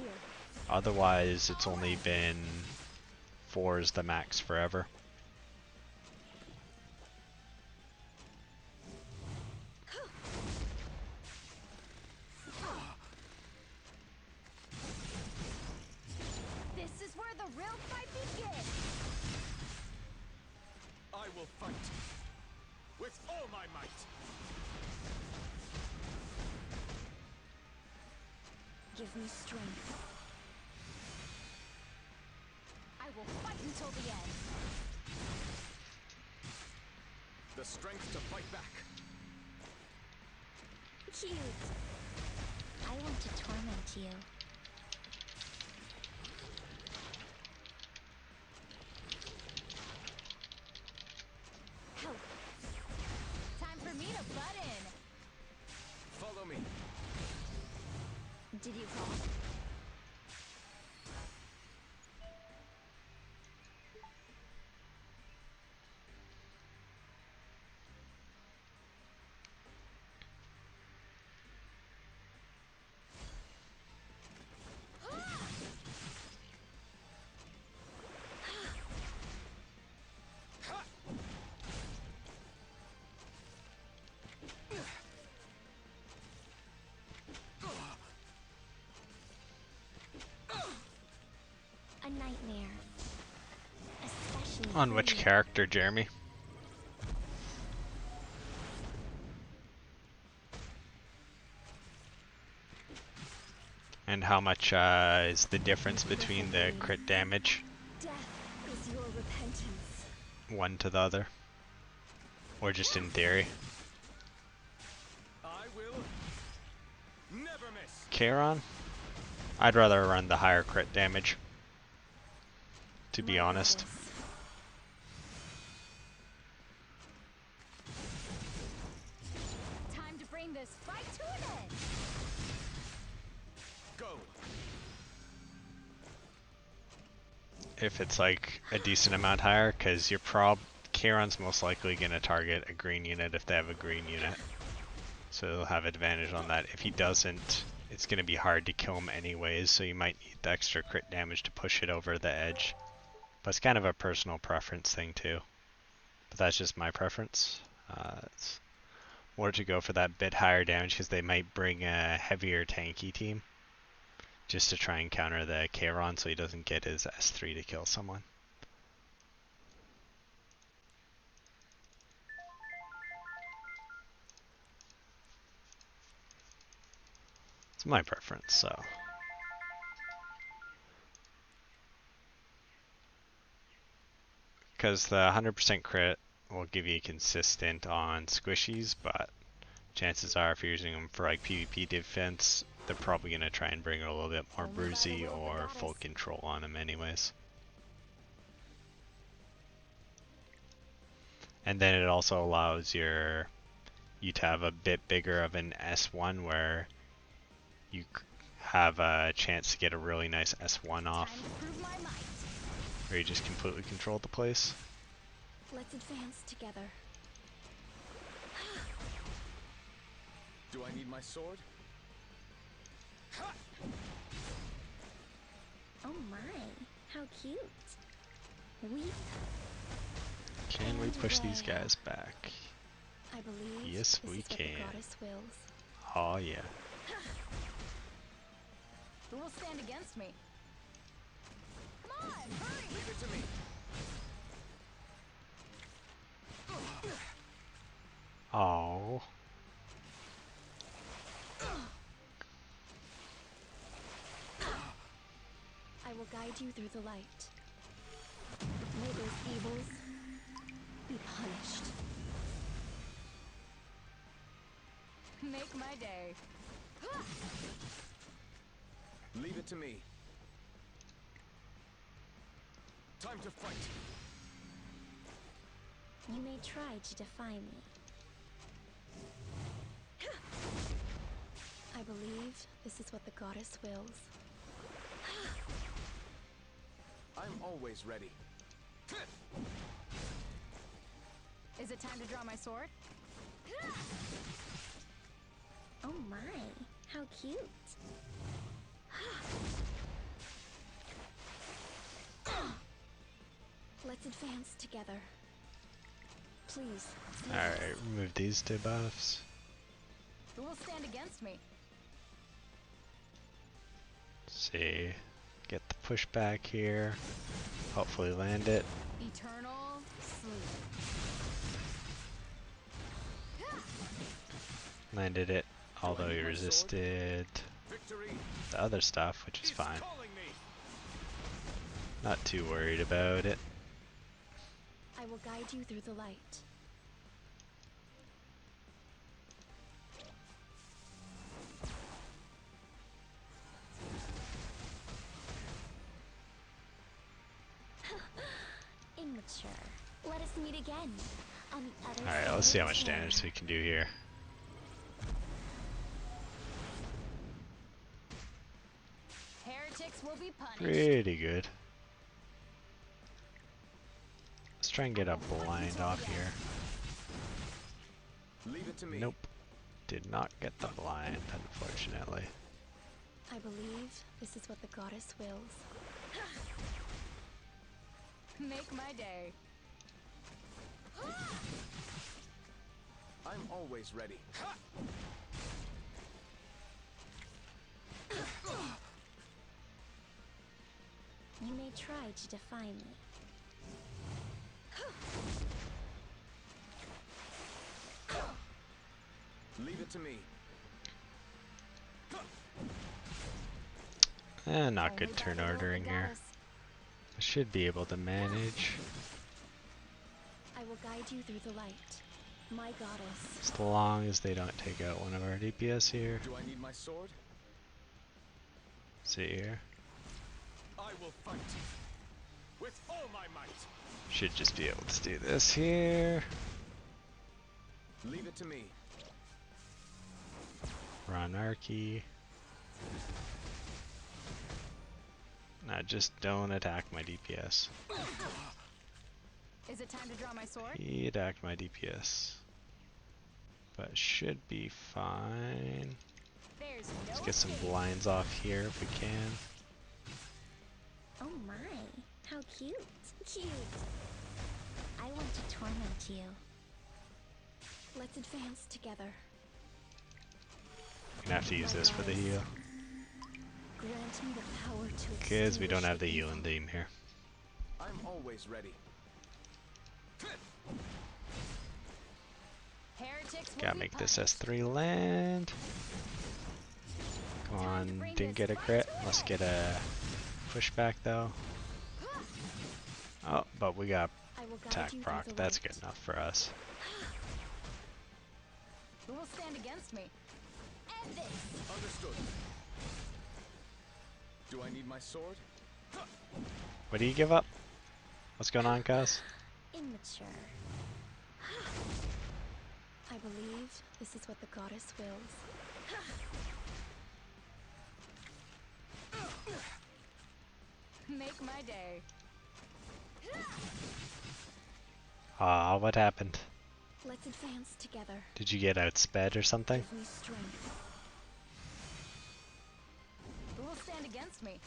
otherwise it's only been 4 is the max forever. This is where the real fight begins. I will fight with all my might. Give me strength. I will fight until the end. The strength to fight back. Cute. I want to torment you. Help. Time for me to butt in. Follow me. Did you call? A nightmare. Especially On which for you. character, Jeremy? And how much is the difference between the crit damage Death is your repentance. one to the other? Or just in theory? I will never miss. Charon? I'd rather run the higher crit damage, to be My honest. goddess. Time to bring this fight to an end. Go. If it's like a decent amount higher, because you're Charon's most likely going to target a green unit if they have a green unit. So he'll have advantage on that. If he doesn't, it's going to be hard to kill him anyways, so you might need the extra crit damage to push it over the edge. But it's kind of a personal preference thing too. But that's just my preference. It's more to go for that bit higher damage because they might bring a heavier tanky team just to try and counter the Charon so he doesn't get his S3 to kill someone. It's my preference, so. Because the 100% crit will give you consistent on squishies, but chances are if you're using them for like PvP defense, they're probably going to try and bring a little bit more bruisey or full control on them anyways. And then it also allows you to have a bit bigger of an S1 where you have a chance to get a really nice S1 off, Time to prove my might. where you just completely control the place. Let's advance together. Do I need my sword? Oh my, how cute. Weep. Can we push these guys back? I I believe Yes, this we is what can. the goddess wills. Oh yeah. Who will stand against me? Come on, hurry! Leave it to me. Oh. I will guide you through the light. May those evils be punished. Make my day. Leave it to me. Time to fight. You may try to defy me. I believe this is what the goddess wills. I'm always ready. Is it time to draw my sword? Oh my, how cute. Let's advance together. Please. save us. Alright, remove these debuffs. Who will stand against me? See. Get the pushback here. Hopefully land it. Eternal sleep. Landed it, although he resisted Victory the other stuff, which is is fine. calling me. Not too worried about it. I will guide you through the light. Immature. Let us meet again on the other side. Alright, let's see how of much Terra. damage we can do here. Heretics will be punished. Pretty good. Let's try and get a blind off here. Leave it to me. Nope. Did not get the blind, unfortunately. I believe this is what the goddess wills. Make my day. I'm always ready. You may try to defy me. Leave it to me. Not Only good by turn the will of the ordering here. goddess. I should be able to manage. I will guide you through the light. My goddess. As long as they don't take out one of our DPS here. Do I need my sword? See here. I will fight with all my might. Should just be able to do this here. Leave it to me. Ronarchy. Now just don't attack my DPS. Is it time to draw my sword? He attacked my DPS. But should be fine. There's no Let's get some escape. blinds off here if we can. Oh my, how cute. Cute. I want to torment you. Let's advance together. Gonna have to use this for the heal. Grant me the power to Because we don't extinguish have the evil. healing theme here. I'm always ready. Heretics will Gotta be make this punished. S3 land. Come on, didn't get a crit. Let's get a pushback though. Oh, but we got I will guide attack you proc. through the That's light. good enough for us. Who will stand against me? End this. Understood. Do I need my sword? What do you give up? What's going on, cuz? Immature. I believe this is what the goddess wills. Make my day. Ah, what happened? Let's advance together. Did you get outsped or something? Give me strength. Who will stand against me?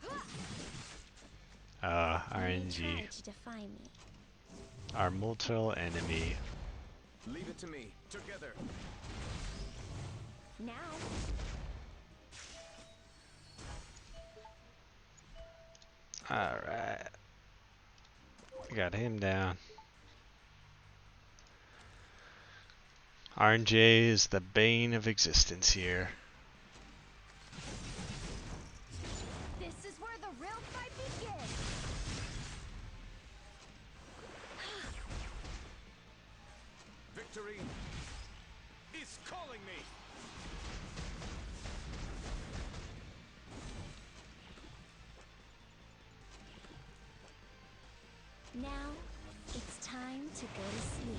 You may RNG. try to defy me. Our mortal enemy. Leave it to me. Together. Now. Alright. Got him down. RNJ is the bane of existence here. This is where the real fight begins. Victory is calling me. Now, it's time to go to sleep.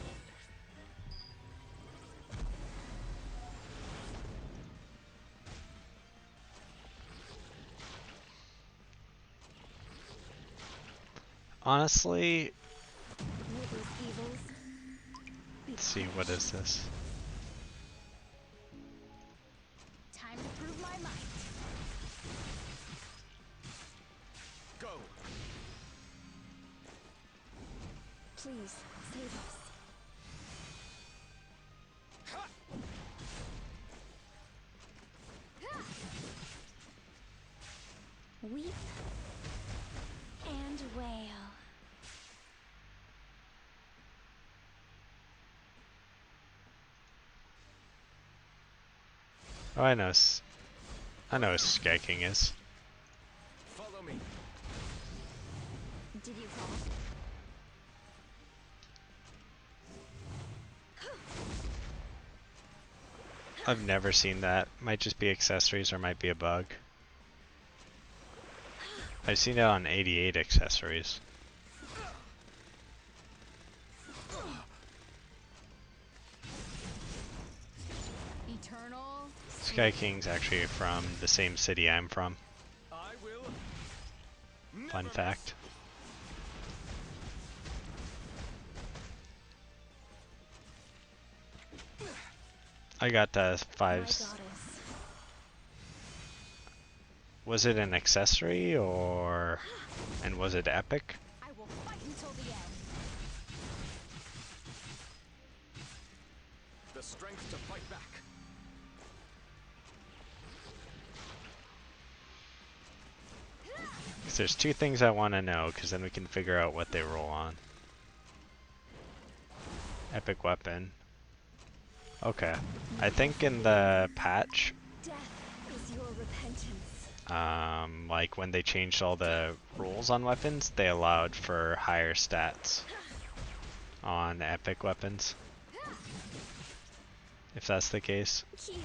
Honestly, May these evils be let's see, what is this? Time to prove my might. Go. Please, save us. Weep and wail. Oh, I know. I know what Sky King is. Follow me. Did you call? I've never seen that. Might just be accessories or might be a bug. I've seen it on 88 accessories. Eternal. Sky King's actually from the same city I'm from. I will. Fun never fact. I got My five. goddess. Was it an accessory or, and was it epic? I will fight until the end. The strength to fight back. 'Cause there's two things I want to know, because then we can figure out what they roll on. Epic weapon. Okay. I think in the patch, Death is your repentance. like when they changed all the rules on weapons, they allowed for higher stats on epic weapons. If that's the case. Cute.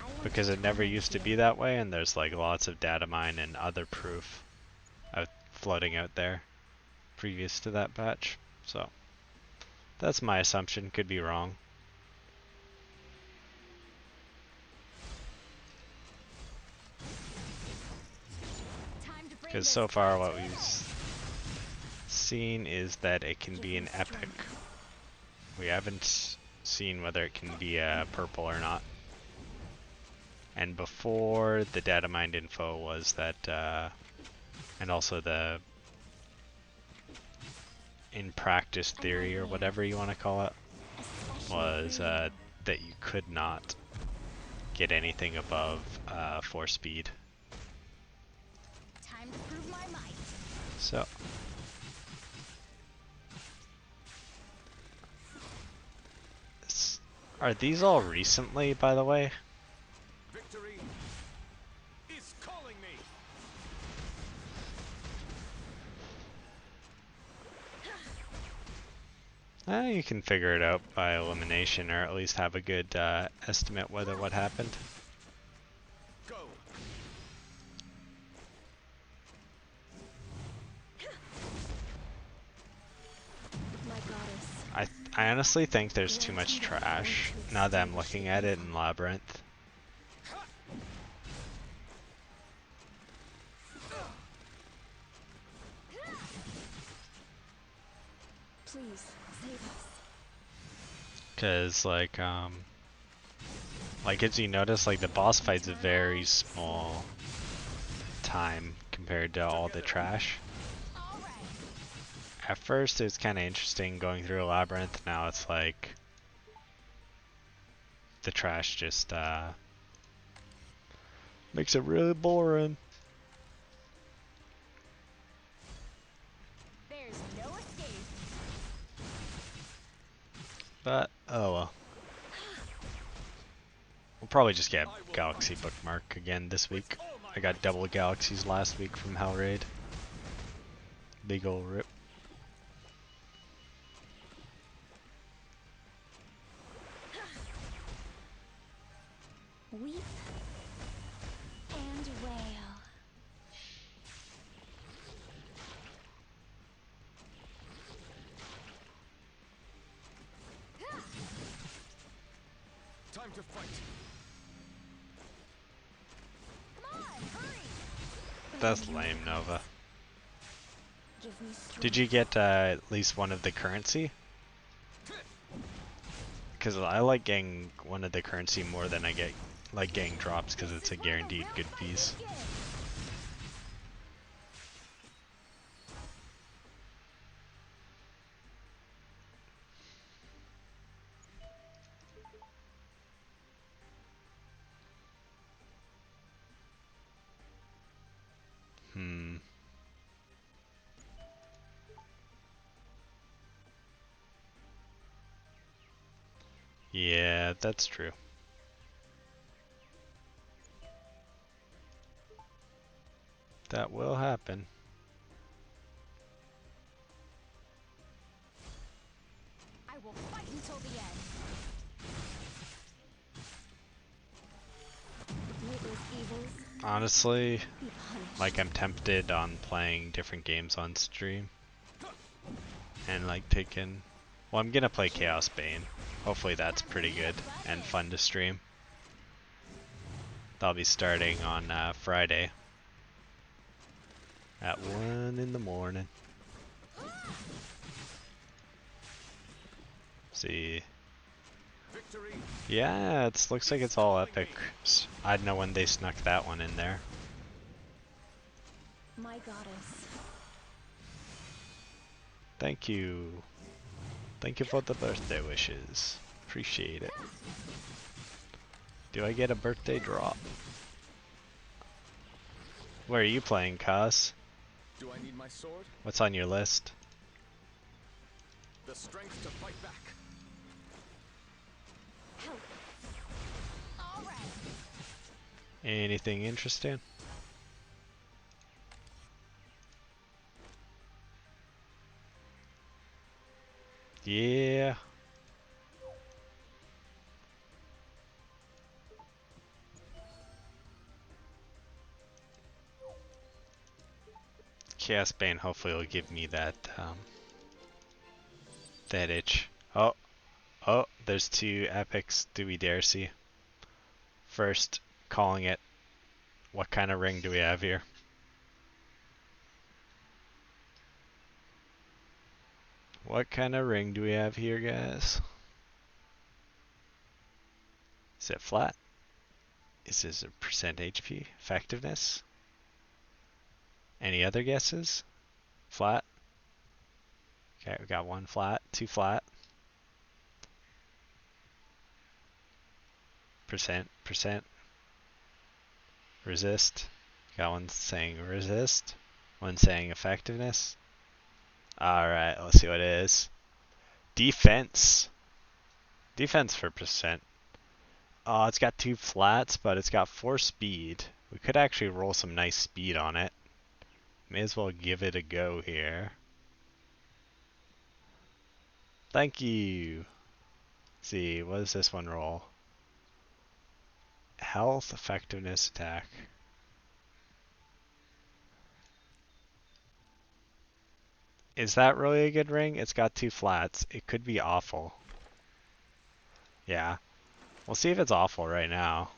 I want Because to it never torment used to you. be that way, and there's like lots of data mine and other proof floating out there previous to that patch. So that's my assumption, could be wrong. Time to bring Because this so far fight what to an we've end. seen is that it can be an epic. We haven't seen whether it can be a purple or not. And before, the data mined info was that, and also the in practice theory or whatever you want to call it, Especially was for you. that you could not get anything above 4 speed. Time to prove my might. So are these all recently, by the way? Victory is calling me. You can figure it out by elimination, or at least have a good estimate whether what happened. Go. My goddess. I honestly think there's too much trash now that I'm looking at it in Labyrinth. Please, save us. Cause like as you notice, like the boss fight's a very small time compared to all the trash. All right. At first it was kind of interesting going through a labyrinth. Now it's like the trash just makes it really boring. There's no escape. But oh well. We'll probably just get Galaxy Bookmark again this week. I got double Galaxies last week from Hell Raid. Big ol' rip. Weep and wail. Time to fight. Come on, hurry. That's lame, Nova. Give me strength. Did you get at least one of the currency? Because I like getting one of the currency more than I get like getting drops because it's a guaranteed good piece. Hmm. Yeah, that's true. That will happen. I will fight until the end. Weightless evils Honestly, be punished. like I'm tempted on playing different games on stream. And like taking... Well, I'm gonna play Chaos Bane. Hopefully that's pretty good and fun to stream. That'll be starting on Friday. At 1 in the morning. See. Victory. Yeah, it looks like it's all epic. I don't know when they snuck that one in there. My goddess. Thank you. Thank you for the birthday wishes. Appreciate it. Do I get a birthday drop? Where are you playing, Kaz? Do I need my sword? What's on your list? The strength to fight back. Help. All right. Anything interesting? Yeah. Chaos Bane hopefully will give me that that itch. Oh, there's two epics. Do we dare see? First, calling it. What kind of ring do we have here? What kind of ring do we have here, guys? Is it flat? Is this a percent HP? Effectiveness? Any other guesses? Flat? Okay, we got one flat, two flat. Percent. Resist. Got one saying resist. One saying effectiveness. Alright, let's see what it is. Defense. Defense for percent. Oh, it's got two flats, but it's got 4 speed. We could actually roll some nice speed on it. May as well give it a go here. Thank you. Let's see, what does this one roll? Health, effectiveness, attack. Is that really a good ring? It's got 2 flats. It could be awful. Yeah. We'll see if it's awful right now.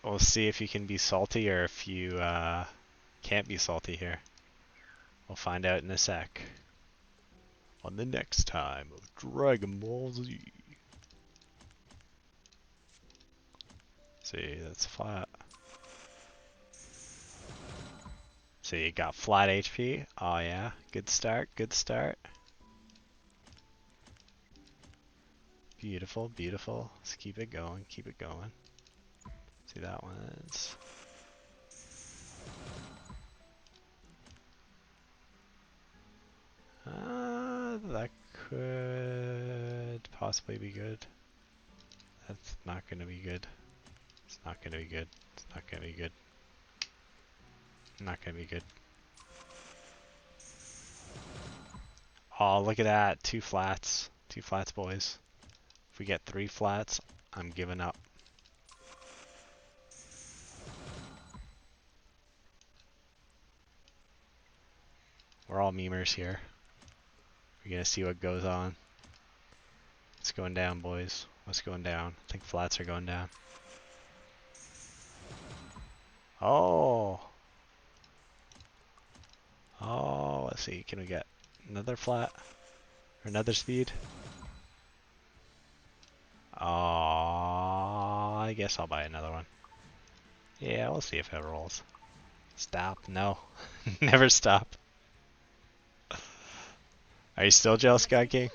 We'll see if you can be salty or if you can't be salty here. We'll find out in a sec. On the next time of Dragon Ball Z. See, that's flat. So you got flat HP. Oh yeah, good start, good start. Beautiful, beautiful. Let's keep it going, keep it going. See, that one's... that could possibly be good. That's not gonna be good. It's not gonna be good. It's not gonna be good. Not gonna be good. Oh, look at that. 2 flats. 2 flats, boys. If we get 3 flats, I'm giving up. We're all memers here. We're gonna see what goes on. What's going down, boys? What's going down? I think flats are going down. Oh! Oh, let's see. Can we get another flat? Or another speed? Oh, I guess I'll buy another one. Yeah, we'll see if it rolls. Stop. No. Never stop. Are you still jealous, God King?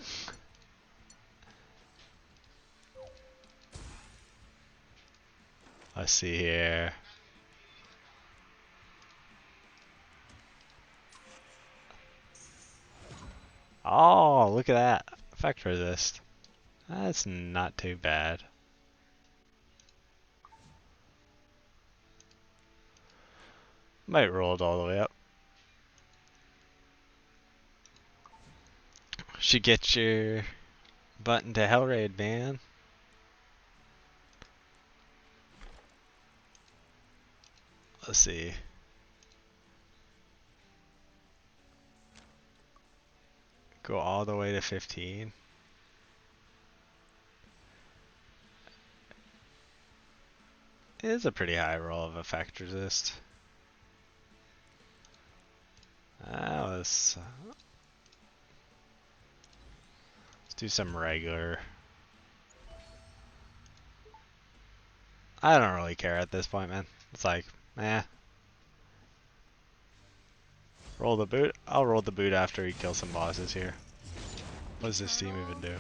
Let's see here. Oh, look at that. Effect resist. That's not too bad. Might roll it all the way up. Should get your button to Hell Raid, man. Let's see. Go all the way to 15. It is a pretty high roll of effect resist. Let's do some regular. I don't really care at this point, man. It's like, eh. Roll the boot. I'll roll the boot after he kills some bosses here. What does this team even do?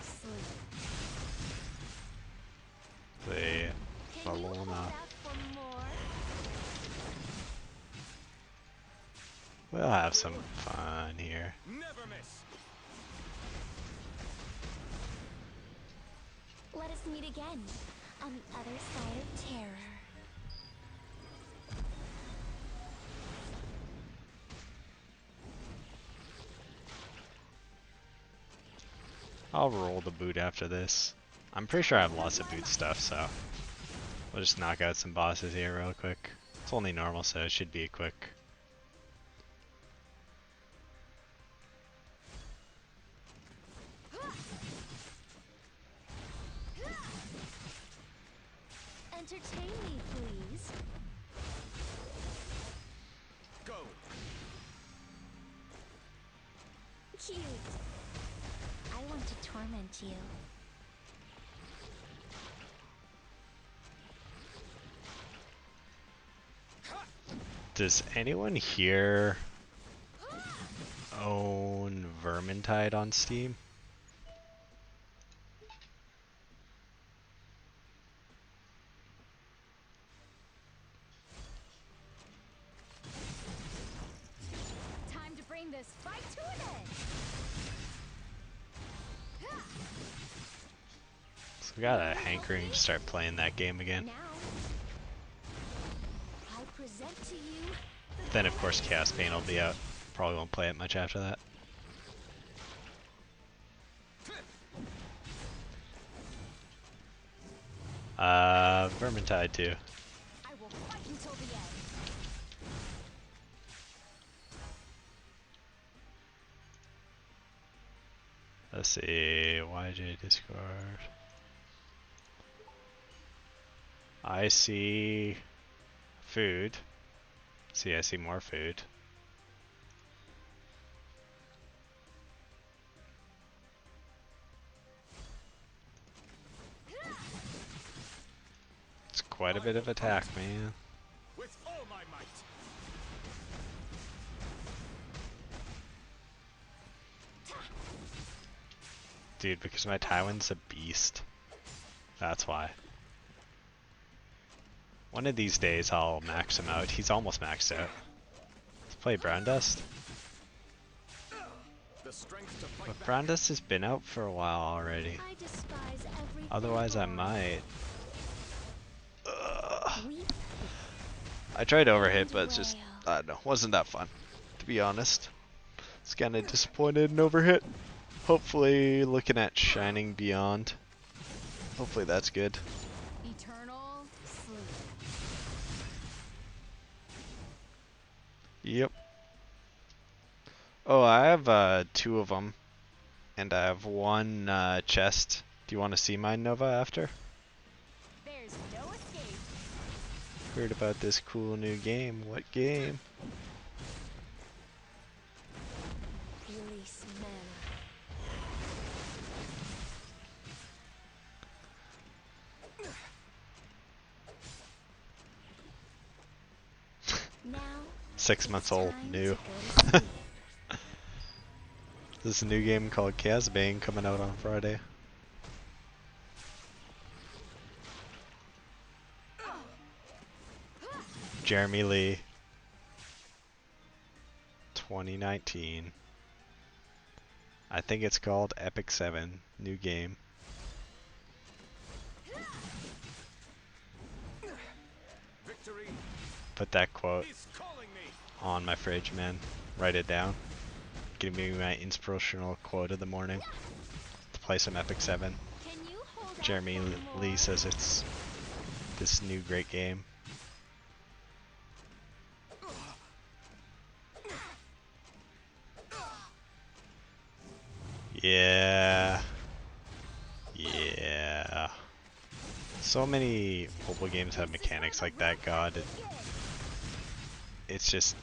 The Valona. We'll have some fun here. Never miss. Let us meet again on the other side of terror. I'll roll the boot after this. I'm pretty sure I have lots of boot stuff, so we'll just knock out some bosses here real quick. It's only normal, so it should be quick. Entertain me, please. Go. Cute. I want to torment you. Does anyone here own Vermintide on Steam? Time to bring this fight to an end. So we got a hankering to start playing that game again. Now, I present to you Then of course Chaos Pain will be out. Probably won't play it much after that. Vermintide too. I will fight until the end. Let's see, YJ Discord. I see food. See, I see more food. It's quite a bit of attack, man. With all my might. Dude, because my Tywin's a beast. That's why. One of these days I'll max him out. He's almost maxed out. Let's play Brown Dust. But Brown Dust has been out for a while already. I despise everything Otherwise I born. might. Weep I tried Overhit, and but it's just, wail. I don't know, wasn't that fun, to be honest. It's kinda disappointed in Overhit. Hopefully looking at Shining Beyond. Hopefully that's good. Eternal sleep. Yep. Oh, I have 2 of them. And I have 1 chest. Do you want to see mine, Nova, after? There's no escape. Heard about this cool new game. What game? Release mana. Now 6 it's months old. time New. to go to sleep. There's a new game called Chaos Bane coming out on Friday. Jeremy Lee. 2019. I think it's called Epic 7. New game. Victory Put that quote is calling me. on my fridge, man. Write it down. Give me my inspirational quote of the morning. To play some Epic 7. Can you hold out Jeremy for Lee more? says it's this new great game. Yeah. Yeah. So many mobile games have mechanics like that, God. It's just...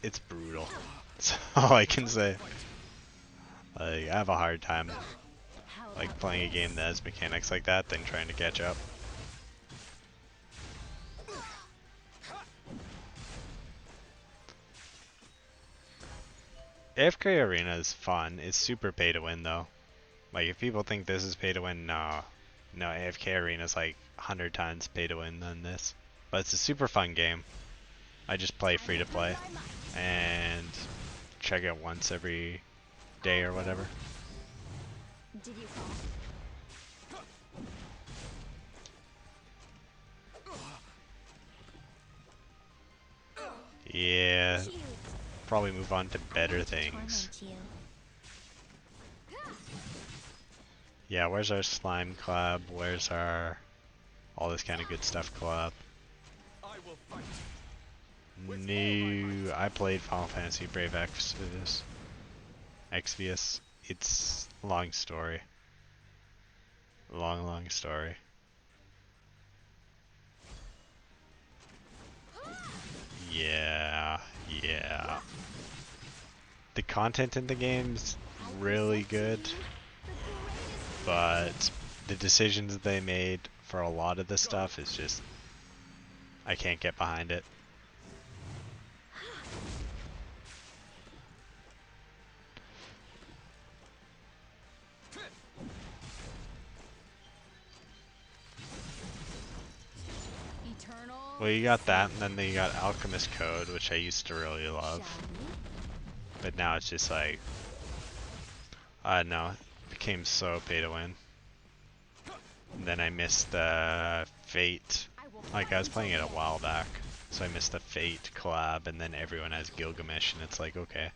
It's brutal. That's all I can say. Like, I have a hard time How like about playing a game that has mechanics like that than trying to catch up. AFK Arena is fun. It's super pay to win though. Like if people think this is pay to win, no. No, AFK Arena is like 100 times pay to win than this. But it's a super fun game. I just play free to play and check it once every day or whatever. Did you fall? Yeah, Cute. probably move on to better To things. torment you. Yeah, where's our slime collab? Where's our all this kind of good stuff collab? I will fight. New. I played Final Fantasy Brave Exvius. It's a long story. Long story. Yeah. The content in the game's really good, but the decisions they made for a lot of the stuff is just... I can't get behind it. Eternal. Well, you got that, and then you got Alchemist Code, which I used to really love. Shall we? But now it's just like... I don't know. It became so pay to win. And then I missed the Fate. Like, I was playing it a while back. So I missed the Fate collab, and then everyone has Gilgamesh, and it's like, okay.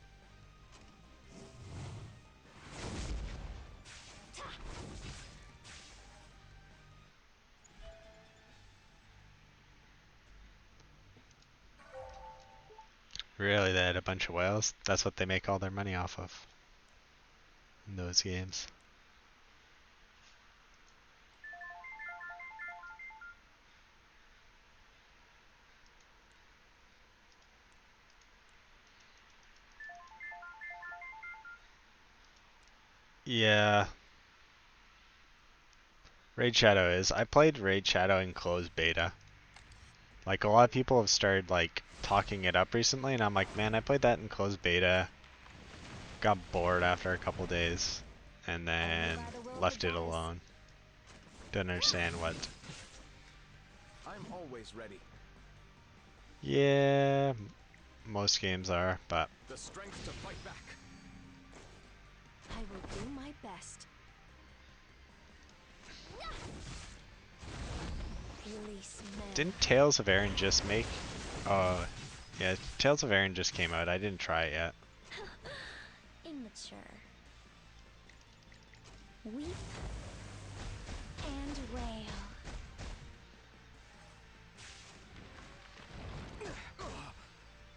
Really, they had a bunch of whales? That's what they make all their money off of. In those games. Yeah. Raid Shadow is. I played Raid Shadow in closed beta. Like, a lot of people have started, like, talking it up recently, and I'm like, man, I played that in closed beta got bored after a couple days and then left it alone. Don't understand what. I'm always ready. Yeah, most games are, but The strength to fight back. I will do my best. Release men. didn't Tales of Aran just make? Oh, yeah, Tales of Aran just came out. I didn't try it yet. Immature. Weep and wail.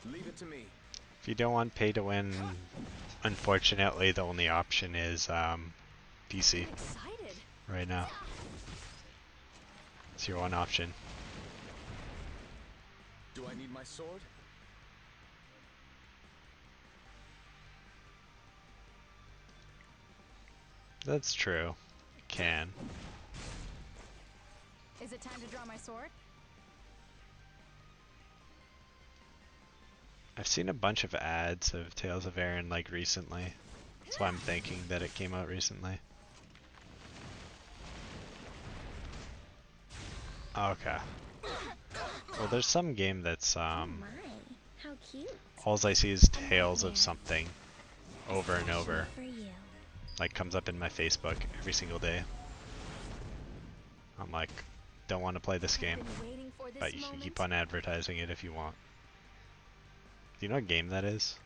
Leave it to me. If you don't want pay to win, unfortunately, the only option is PC I'm excited. right now. It's your one option. Do I need my sword? That's true. Can. Is it time to draw my sword? I've seen a bunch of ads of Tales of Aran like recently. That's why I'm thinking that it came out recently. Okay. Well, there's some game that's Oh my, how cute. all I see is Tales of something over and over. For you. Like comes up in my Facebook every single day. I'm like, don't want to play this game, I've been waiting for this but you can moment. keep on advertising it if you want. Do you know what game that is?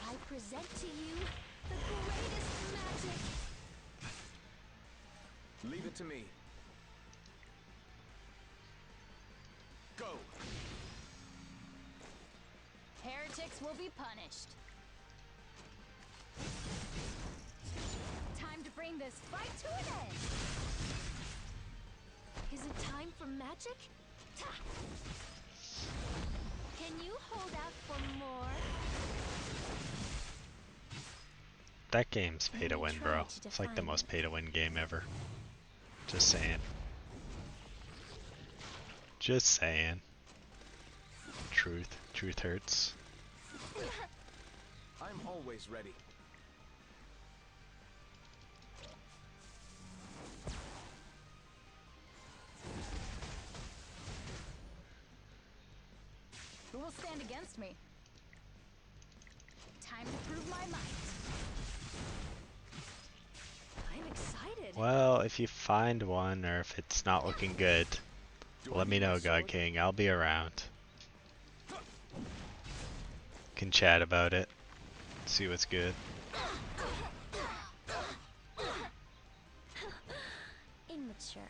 I present to you the greatest magic. Leave it to me. Go. Heretics will be punished. Time to bring this fight to an end. Is it time for magic? Ta! Can you hold out for more? That game's pay to win, bro. Try to It's like the define most pay to win game ever. Just saying. Just saying. Truth. Truth hurts. I'm always ready. Who will stand against me? Time to prove my might. I'm excited. Well, if you find one or if it's not looking good, let me know, God King. I'll be around. Can chat about it. See what's good. Immature.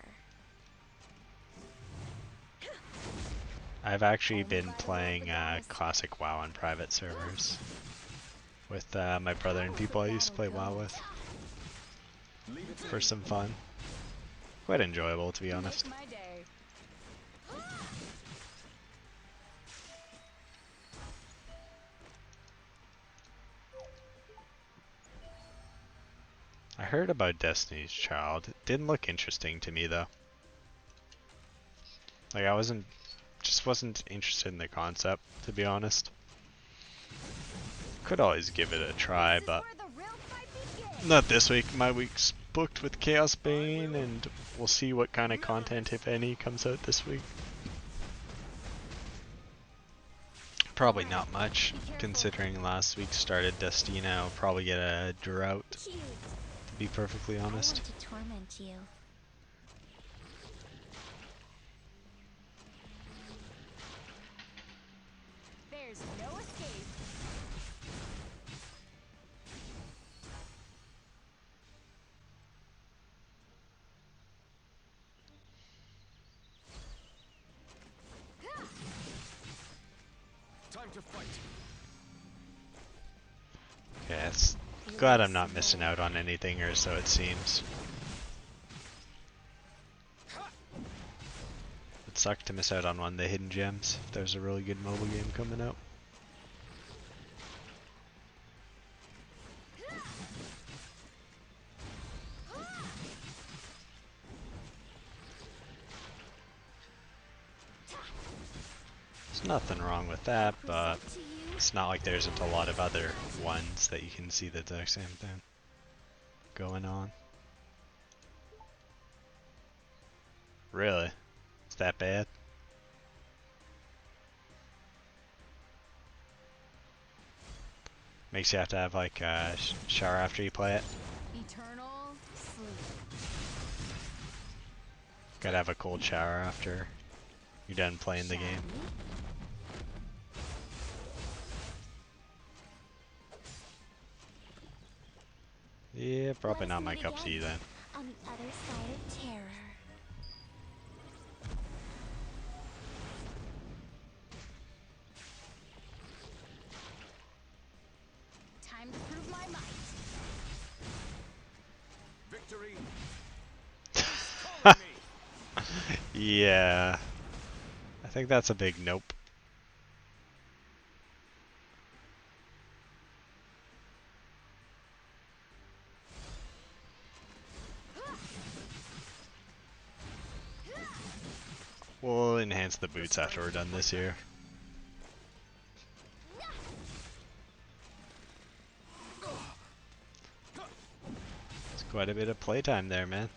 I've actually been playing classic WoW on private servers with my brother and people I used to play WoW with Leave it to for me. some fun. Quite enjoyable, to be honest. Make my day. I heard about Destiny's Child. It didn't look interesting to me though. Like I just wasn't interested in the concept, to be honest. Could always give it a try, This is but where the real fight begins. not this week. My week's booked with Chaos Bane, and we'll see what kind of content, if any, comes out this week. Probably not much, considering last week started Destina. I'll probably get a drought, Cute. to be perfectly I honest. want to torment you. There's no escape. Time to fight. Yes. Glad I'm not missing out on anything, or so it seems. It sucked to miss out on one of the hidden gems. If there's a really good mobile game coming out. There's nothing wrong with that, but Present to you It's not like there's a lot of other ones that you can see the exact same thing going on. Really? It's that bad? Makes you have to have like a shower after you play it. Eternal sleep. Gotta have a cold shower after you're done playing the game. Yeah, probably not my cup of tea then. On the other side of terror. Time to prove my might. Victory. Yeah. I think that's a big nope. We'll enhance the boots after we're done this year. It's quite a bit of playtime there, man.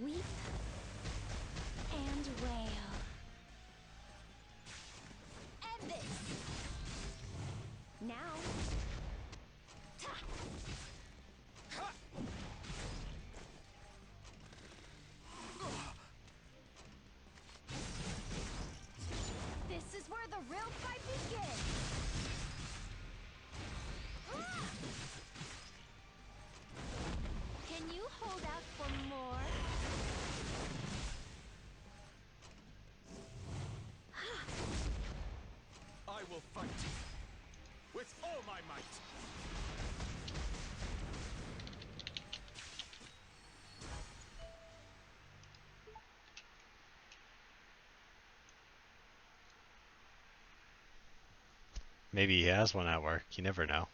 Weep and wail. End this. Now. This is where the real fight begins. Can you hold out for more? I will fight with all my might. Maybe he has one at work. You never know.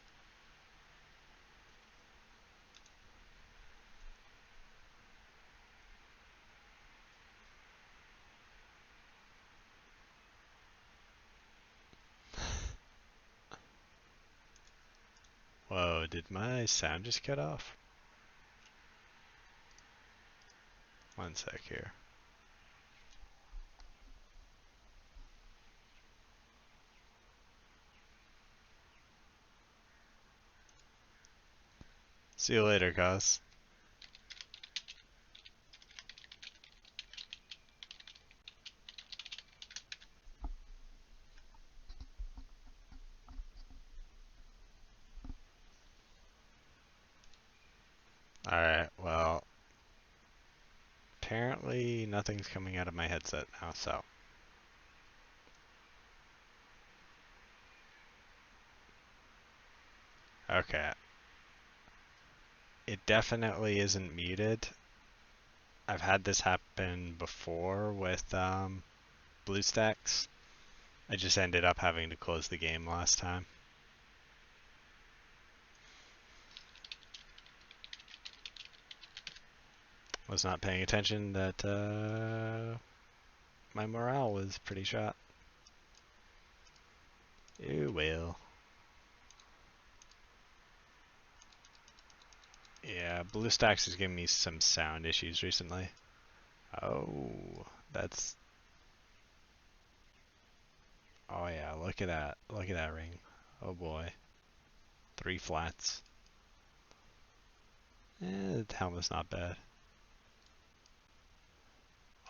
Whoa, did my sound just cut off? One sec here. See you later, cuz. Alright, well, apparently nothing's coming out of my headset now, so. Okay. It definitely isn't muted. I've had this happen before with BlueStacks. I just ended up having to close the game last time. Was not paying attention that my morale was pretty shot. Ew, well. Yeah, BlueStacks is giving me some sound issues recently. Oh, that's... Oh yeah, look at that. Look at that ring. Oh boy. 3 flats. The helmet's not bad.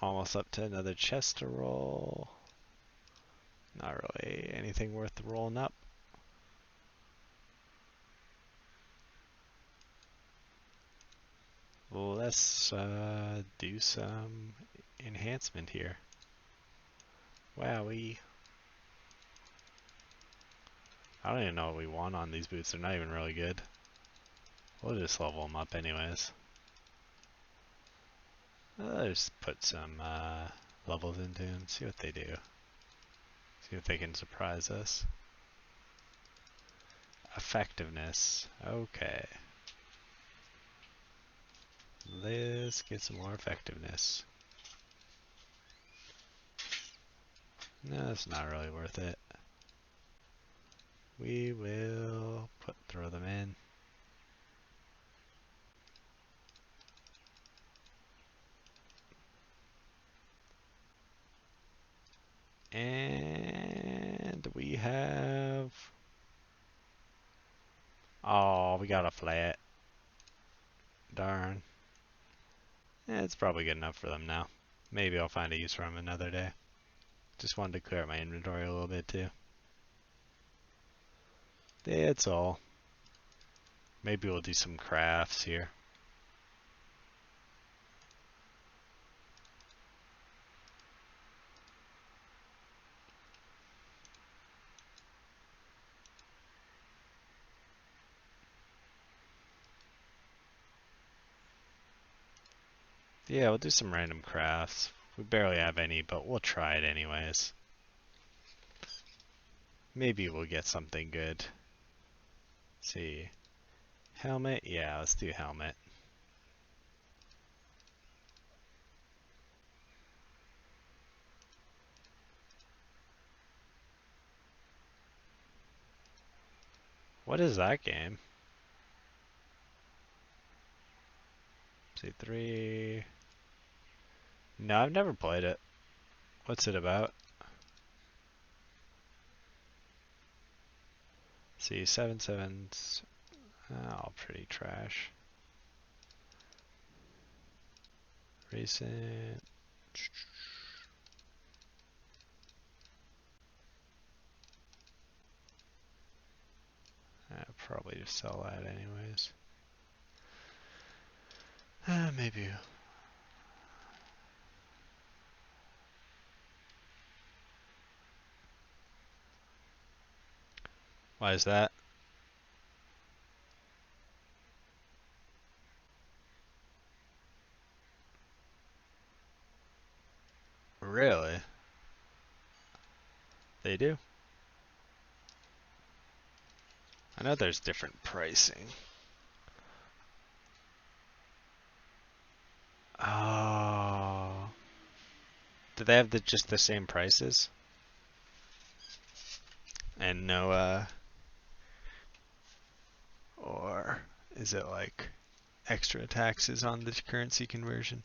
Almost up to another chest to roll. Not really anything worth rolling up. Let's do some enhancement here. Wowie. I don't even know what we want on these boots. They're not even really good. We'll just level them up anyways. Let's put some levels into them, see what they do. See if they can surprise us. Effectiveness. Okay. Let's get some more effectiveness. No, it's not really worth it. We will throw them in. And we have... Oh, we got a flat. Darn. It's probably good enough for them now. Maybe I'll find a use for them another day. Just wanted to clear out my inventory a little bit too. That's all. Maybe we'll do some crafts here. Yeah, we'll do some random crafts. We barely have any, but we'll try it anyways. Maybe we'll get something good. Let's see. Helmet? Yeah, let's do helmet. What is that game? C3. No, I've never played it. What's it about? See, 7/7's oh, pretty trash. Recent. I'll probably just sell that anyways. Maybe. Why is that? Really? They do? I know there's different pricing. Oh. Do they have just the same prices? And no, or is it like extra taxes on the currency conversion?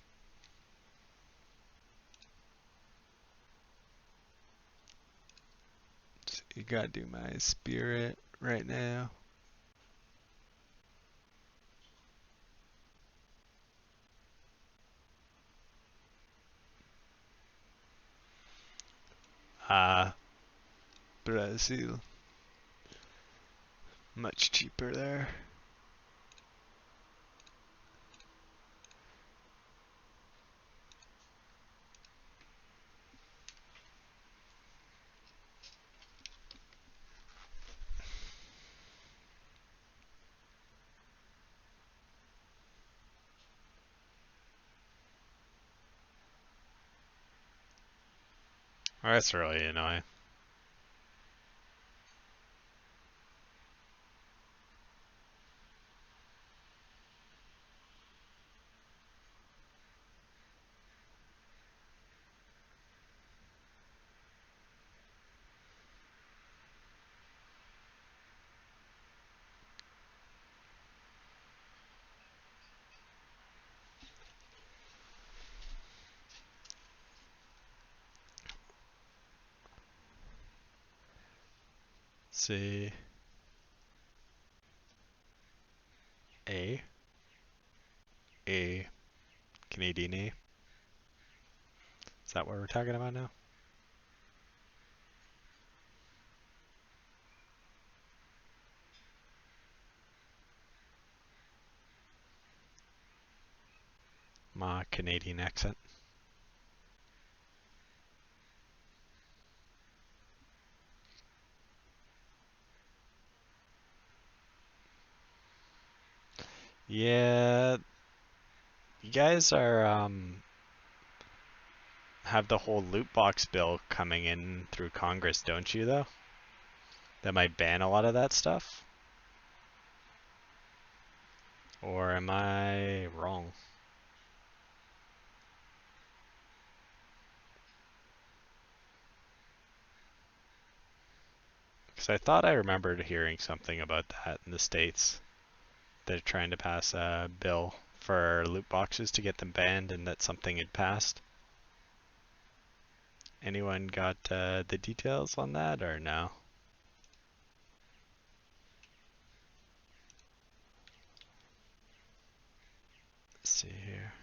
So you gotta do my spirit right now. Brazil. Much cheaper there. Oh, that's really annoying. See. A. Canadian A. Is that what we're talking about now? My Canadian accent. Yeah, you guys are have the whole loot box bill coming in through Congress, don't you though? That might ban a lot of that stuff? Or am I wrong? Because I thought I remembered hearing something about that in the States. They're trying to pass a bill for loot boxes to get them banned, and that something had passed. Anyone got the details on that, or no? Let's see here.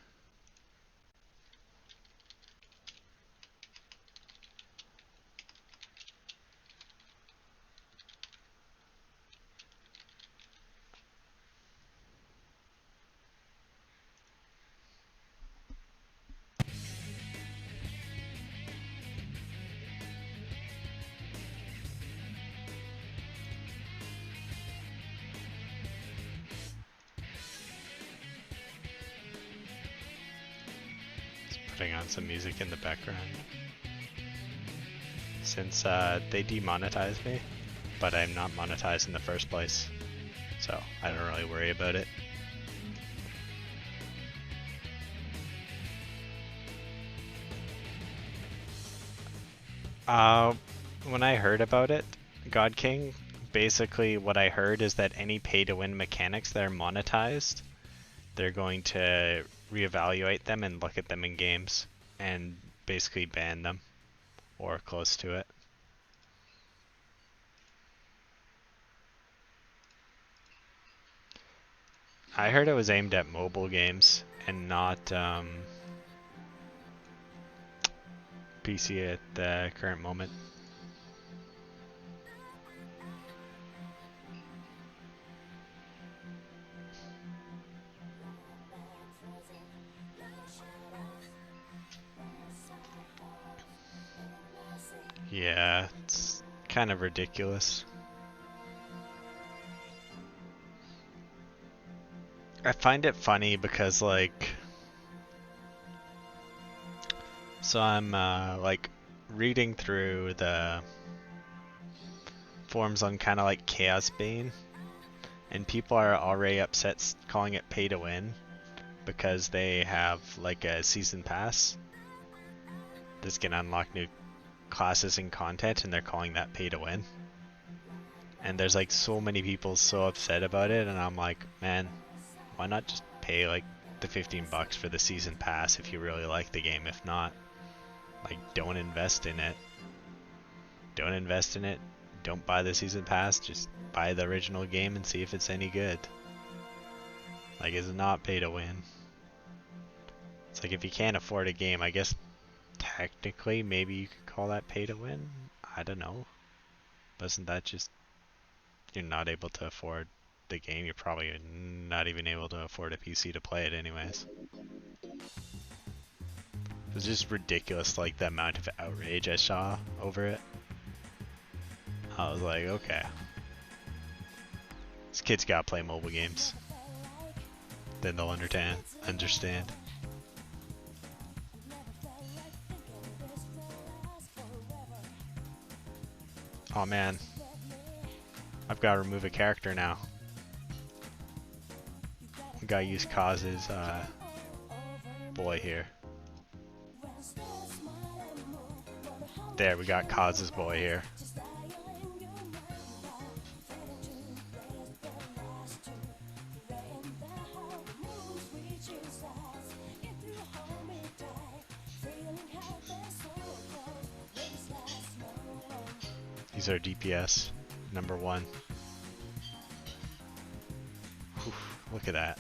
Putting on some music in the background. Since they demonetized me, but I'm not monetized in the first place, so I don't really worry about it. When I heard about it, God King, basically what I heard is that any pay-to-win mechanics that are monetized, they're going to reevaluate them and look at them in games and basically ban them or close to it. I heard it was aimed at mobile games and not PC at the current moment. Yeah, it's kind of ridiculous. I find it funny because, like, so I'm like reading through the forums on kind of like Chaos Bane, and people are already upset calling it pay to win because they have like a season pass that's gonna unlock new classes and content, and they're calling that pay to win. And there's like so many people so upset about it, and I'm like, man, why not just pay like the $15 for the season pass if you really like the game? If not, like, don't invest in it. Don't invest in it. Don't buy the season pass. Just buy the original game and see if it's any good. Like, it's not pay to win. It's like if you can't afford a game, I guess technically maybe you could call that pay to win. I don't know. Doesn't that just, you're not able to afford the game, you're probably not even able to afford a PC to play it anyways. It's just ridiculous, like the amount of outrage I saw over it. I was like, okay, this kid's gotta play mobile games, then they'll understand. Oh man, I've got to remove a character now. We gotta use Kaz's boy here. There, we got Kaz's boy here. He's our DPS, number 1. Oof, look at that.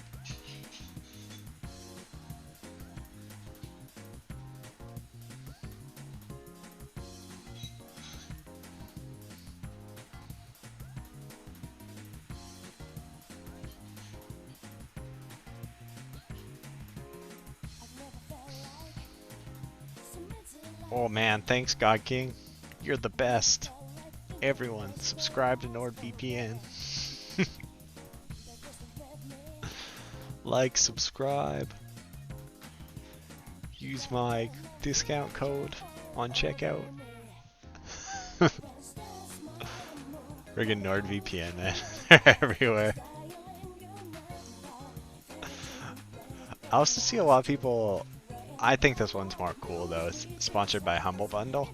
Oh man, thanks God King. You're the best. Everyone, subscribe to NordVPN. Like, subscribe. Use my discount code on checkout. Friggin' NordVPN, man. They're everywhere. I also see a lot of people. I think this one's more cool though. It's sponsored by Humble Bundle.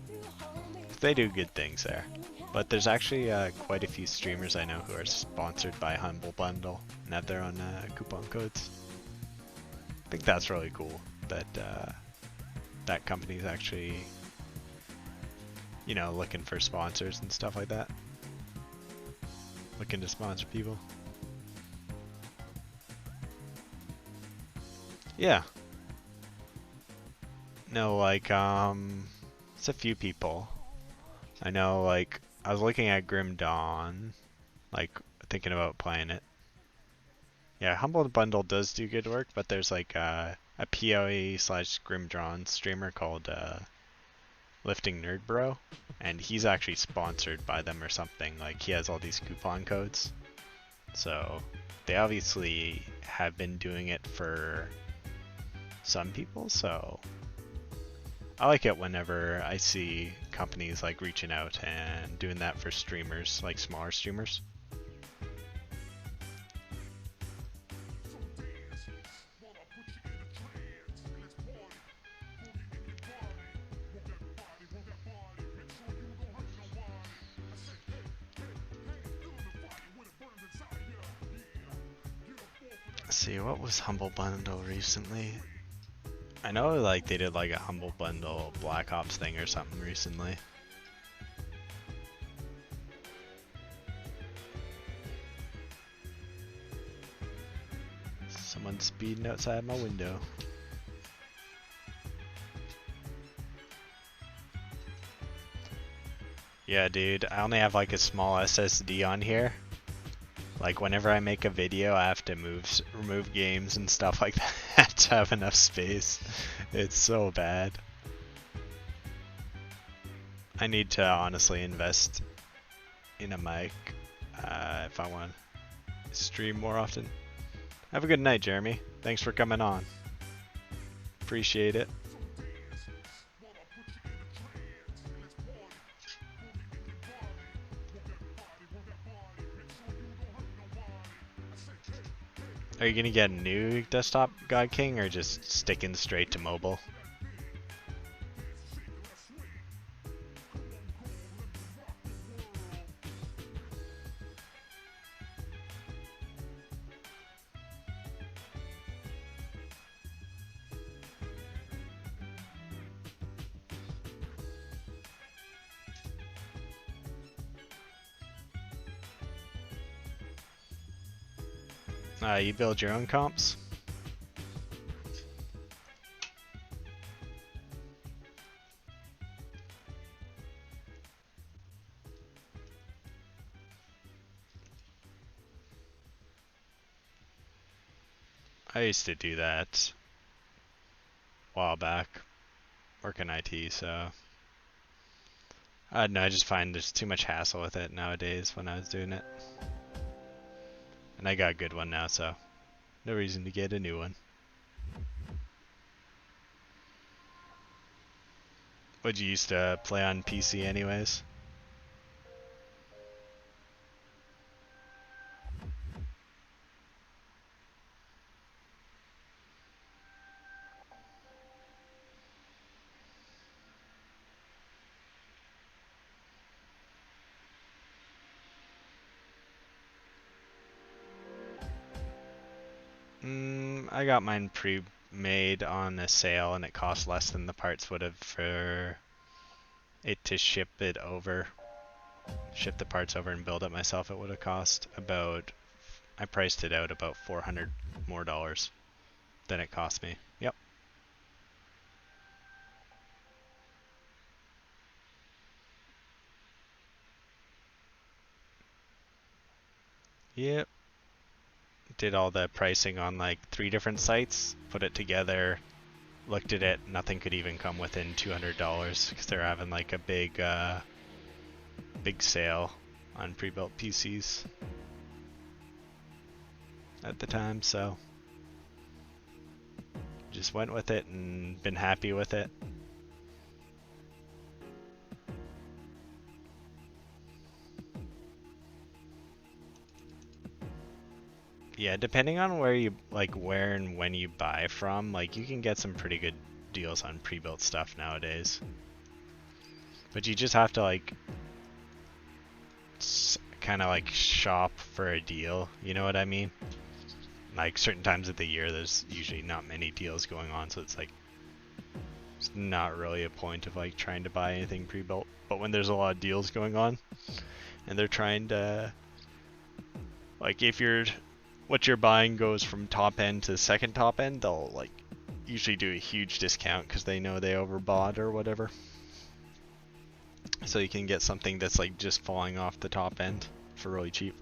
They do good things there. But there's actually quite a few streamers I know who are sponsored by Humble Bundle and have their own coupon codes. I think that's really cool that that company's actually, you know, looking for sponsors and stuff like that. Looking to sponsor people. Yeah. No, like, it's a few people. I know, like, I was looking at Grim Dawn, like, thinking about playing it. Yeah, Humble Bundle does do good work, but there's, like, a PoE/Grim Dawn streamer called, Lifting Nerd Bro, and he's actually sponsored by them or something. Like, he has all these coupon codes. So, they obviously have been doing it for some people, so I like it whenever I see companies like reaching out and doing that for streamers, like smaller streamers. Let's see, what was Humble Bundle recently? I know like they did like a Humble Bundle Black Ops thing or something recently. Someone's speeding outside my window. Yeah, dude, I only have like a small SSD on here. Like whenever I make a video, I have to remove games and stuff like that to have enough space. It's so bad. I need to honestly invest in a mic if I want to stream more often. Have a good night, Jeremy. Thanks for coming on. Appreciate it. Are you gonna get a new desktop, God King, or just sticking straight to mobile? You build your own comps? I used to do that a while back, working IT, so I don't know, I just find there's too much hassle with it nowadays when I was doing it. And I got a good one now, so no reason to get a new one. Would you used to play on PC anyways? I got mine pre-made on a sale and it cost less than the parts would have for it to ship the parts over and build it myself. It would have cost about, I priced it out about $400 more than it cost me. Yep. Yep. Did all the pricing on like 3 different sites, put it together, looked at it, nothing could even come within $200 because they're having like a big sale on pre-built PCs at the time, so just went with it and been happy with it. Yeah, depending on where and when you buy from, like you can get some pretty good deals on pre-built stuff nowadays. But you just have to like kind of like shop for a deal, you know what I mean? Like certain times of the year there's usually not many deals going on, so it's like it's not really a point of like trying to buy anything pre-built. But when there's a lot of deals going on and they're trying to, like, if what you're buying goes from top end to second top end, they'll like usually do a huge discount because they know they overbought or whatever. So you can get something that's like just falling off the top end for really cheap.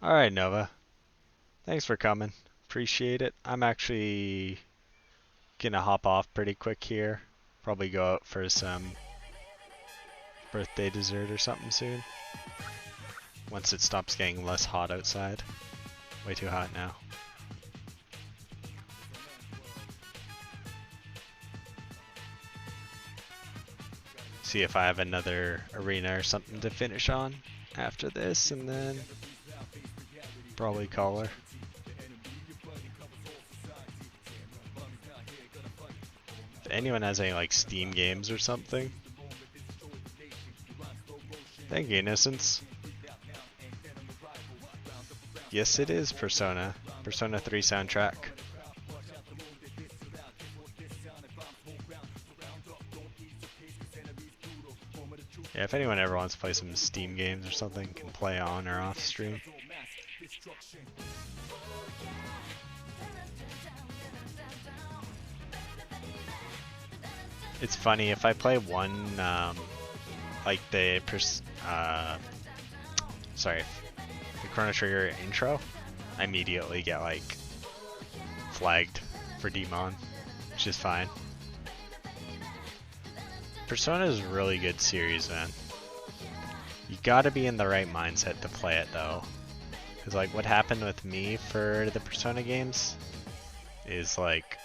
Alright, Nova. Thanks for coming. Appreciate it. I'm actually gonna hop off pretty quick here. Probably go out for some birthday dessert or something soon. Once it stops getting less hot outside. Way too hot now. See if I have another arena or something to finish on after this, and then probably call her. If anyone has any like Steam games or something. Thank you, Innocence. Yes, it is Persona. Persona 3 soundtrack. Yeah, if anyone ever wants to play some Steam games or something, can play on or off stream. It's funny, if I play one, like the Chrono Trigger intro, I immediately get like flagged for Demon, which is fine. Persona is a really good series, man. You gotta be in the right mindset to play it though. Cause like what happened with me for the Persona games is like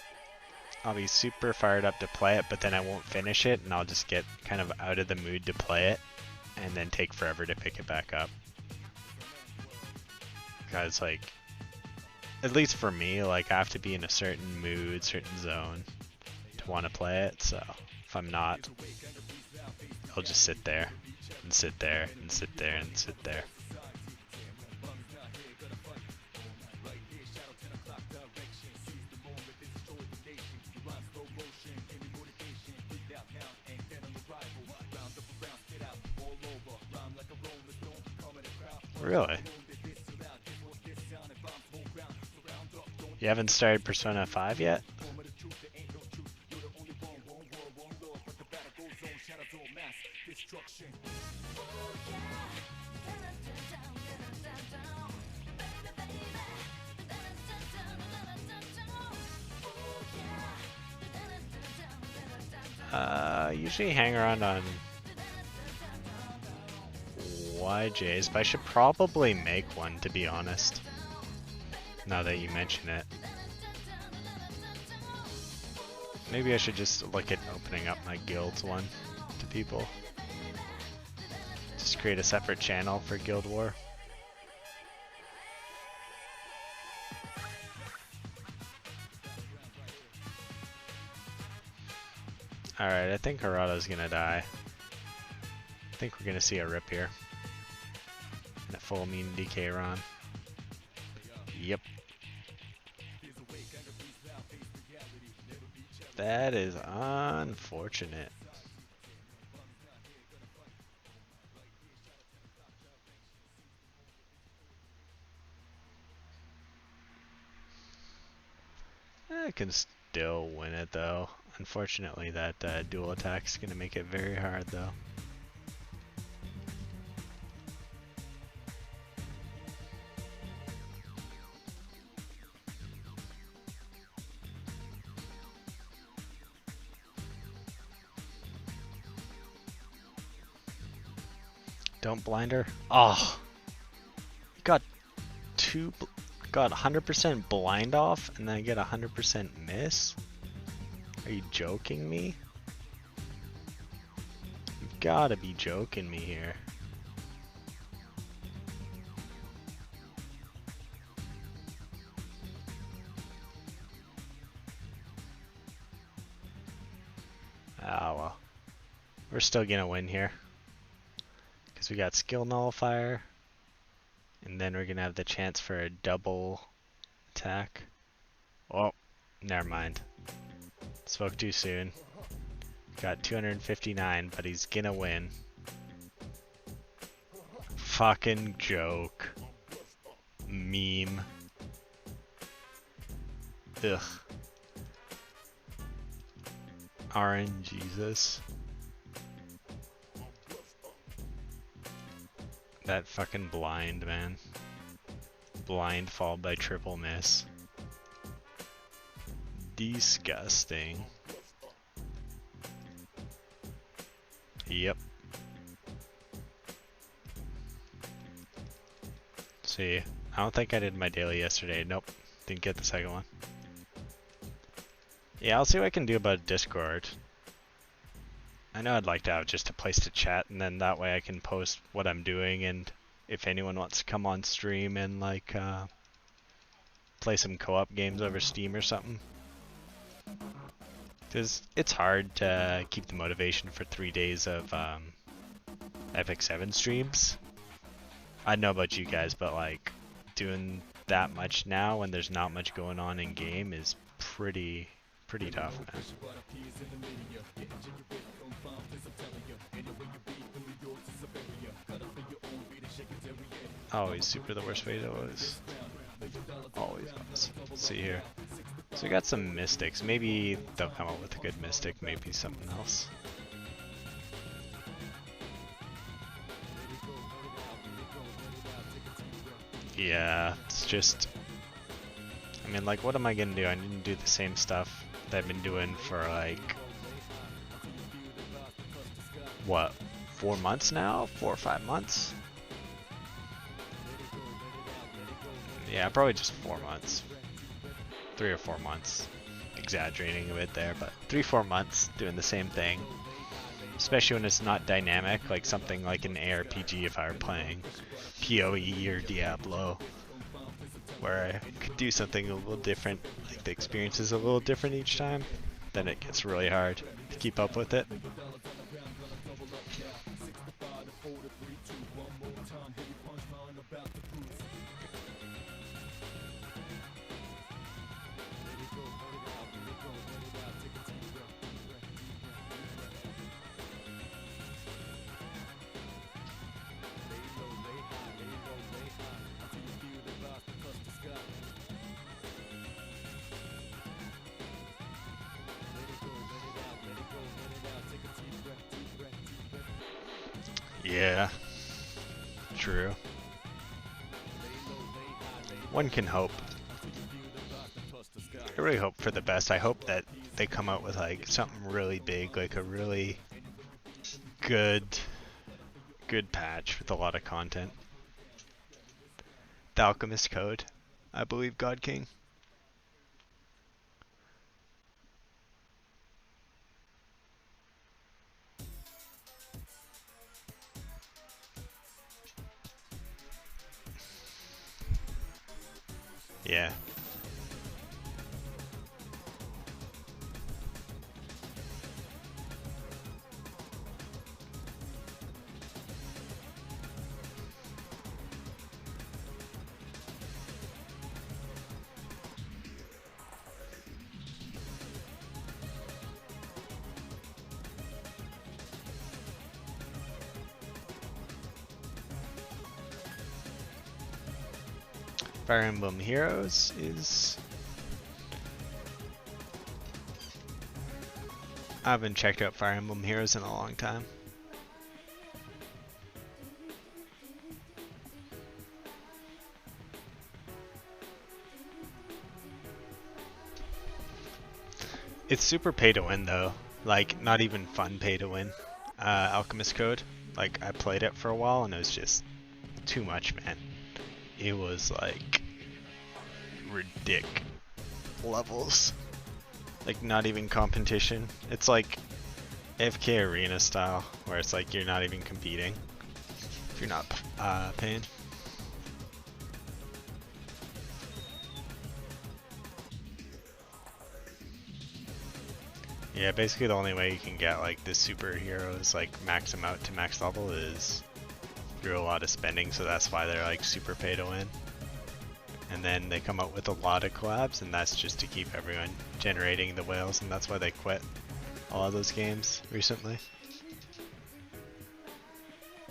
I'll be super fired up to play it, but then I won't finish it and I'll just get kind of out of the mood to play it and then take forever to pick it back up. Cause like, at least for me, like I have to be in a certain mood, certain zone to want to play it, so if I'm not, I'll just sit there and sit there and sit there and sit there. Really? You haven't started Persona 5 yet? Usually hang around on YJ's, but I should probably make one, to be honest. Now that you mention it. Maybe I should just look at opening up my guilds one to people. Just create a separate channel for Guild War. Alright, I think Harada's gonna die. I think we're gonna see a rip here. And a full immunity K-Ron. Yep. That is unfortunate. I can still win it though. Unfortunately, that dual attack is going to make it very hard though. Don't blind her. Oh, got 100% blind off, and then I get 100% miss. Are you joking me? You've got to be joking me here. We're still gonna win here. Because we got skill nullifier. And then we're gonna have the chance for a double attack. Oh, never mind. Spoke too soon. Got 259, but he's gonna win. Fucking joke. Meme. Ugh. RNGesus. That fucking blind, man. Blind followed by triple miss. Disgusting. Yep. See, I don't think I did my daily yesterday. Nope, didn't get the second one. Yeah, I'll see what I can do about Discord. I know I'd like to have just a place to chat, and then that way I can post what I'm doing, and if anyone wants to come on stream and like play some co-op games over Steam or something. Because it's hard to keep the motivation for 3 days of Epic 7 streams. I don't know about you guys, but like doing that much now when there's not much going on in game is pretty tough, man. Always super the worst way to always. Always was. Let's see here. So we got some mystics. Maybe they'll come up with a good mystic, maybe something else. Yeah, it's just... I mean, like, what am I gonna do? I need to do the same stuff that I've been doing for, like... What? 4 months now? 4 or 5 months? Yeah, probably just 4 months. 3 or 4 months. Exaggerating a bit there, but 3-4 months doing the same thing. Especially when it's not dynamic, like something like an ARPG if I were playing PoE or Diablo, where I could do something a little different, like the experience is a little different each time, then it gets really hard to keep up with it. Yeah, true. One can hope. I really hope for the best. I hope that they come out with like something really big, like a really good patch with a lot of content. The Alchemist Code, I believe, God King. Yeah. Fire Emblem Heroes is... I haven't checked out Fire Emblem Heroes in a long time. It's super pay to win though, like not even fun pay to win. Alchemist Code, like I played it for a while and it was just too much, man. It was like ridic levels, like not even competition. It's like FK Arena style, where it's like you're not even competing if you're not paying. Yeah, basically the only way you can get like the superheroes like max them out to max level is through a lot of spending, so that's why they're like super pay to win. And then they come out with a lot of collabs, and that's just to keep everyone generating the whales, and that's why they quit a lot of those games recently.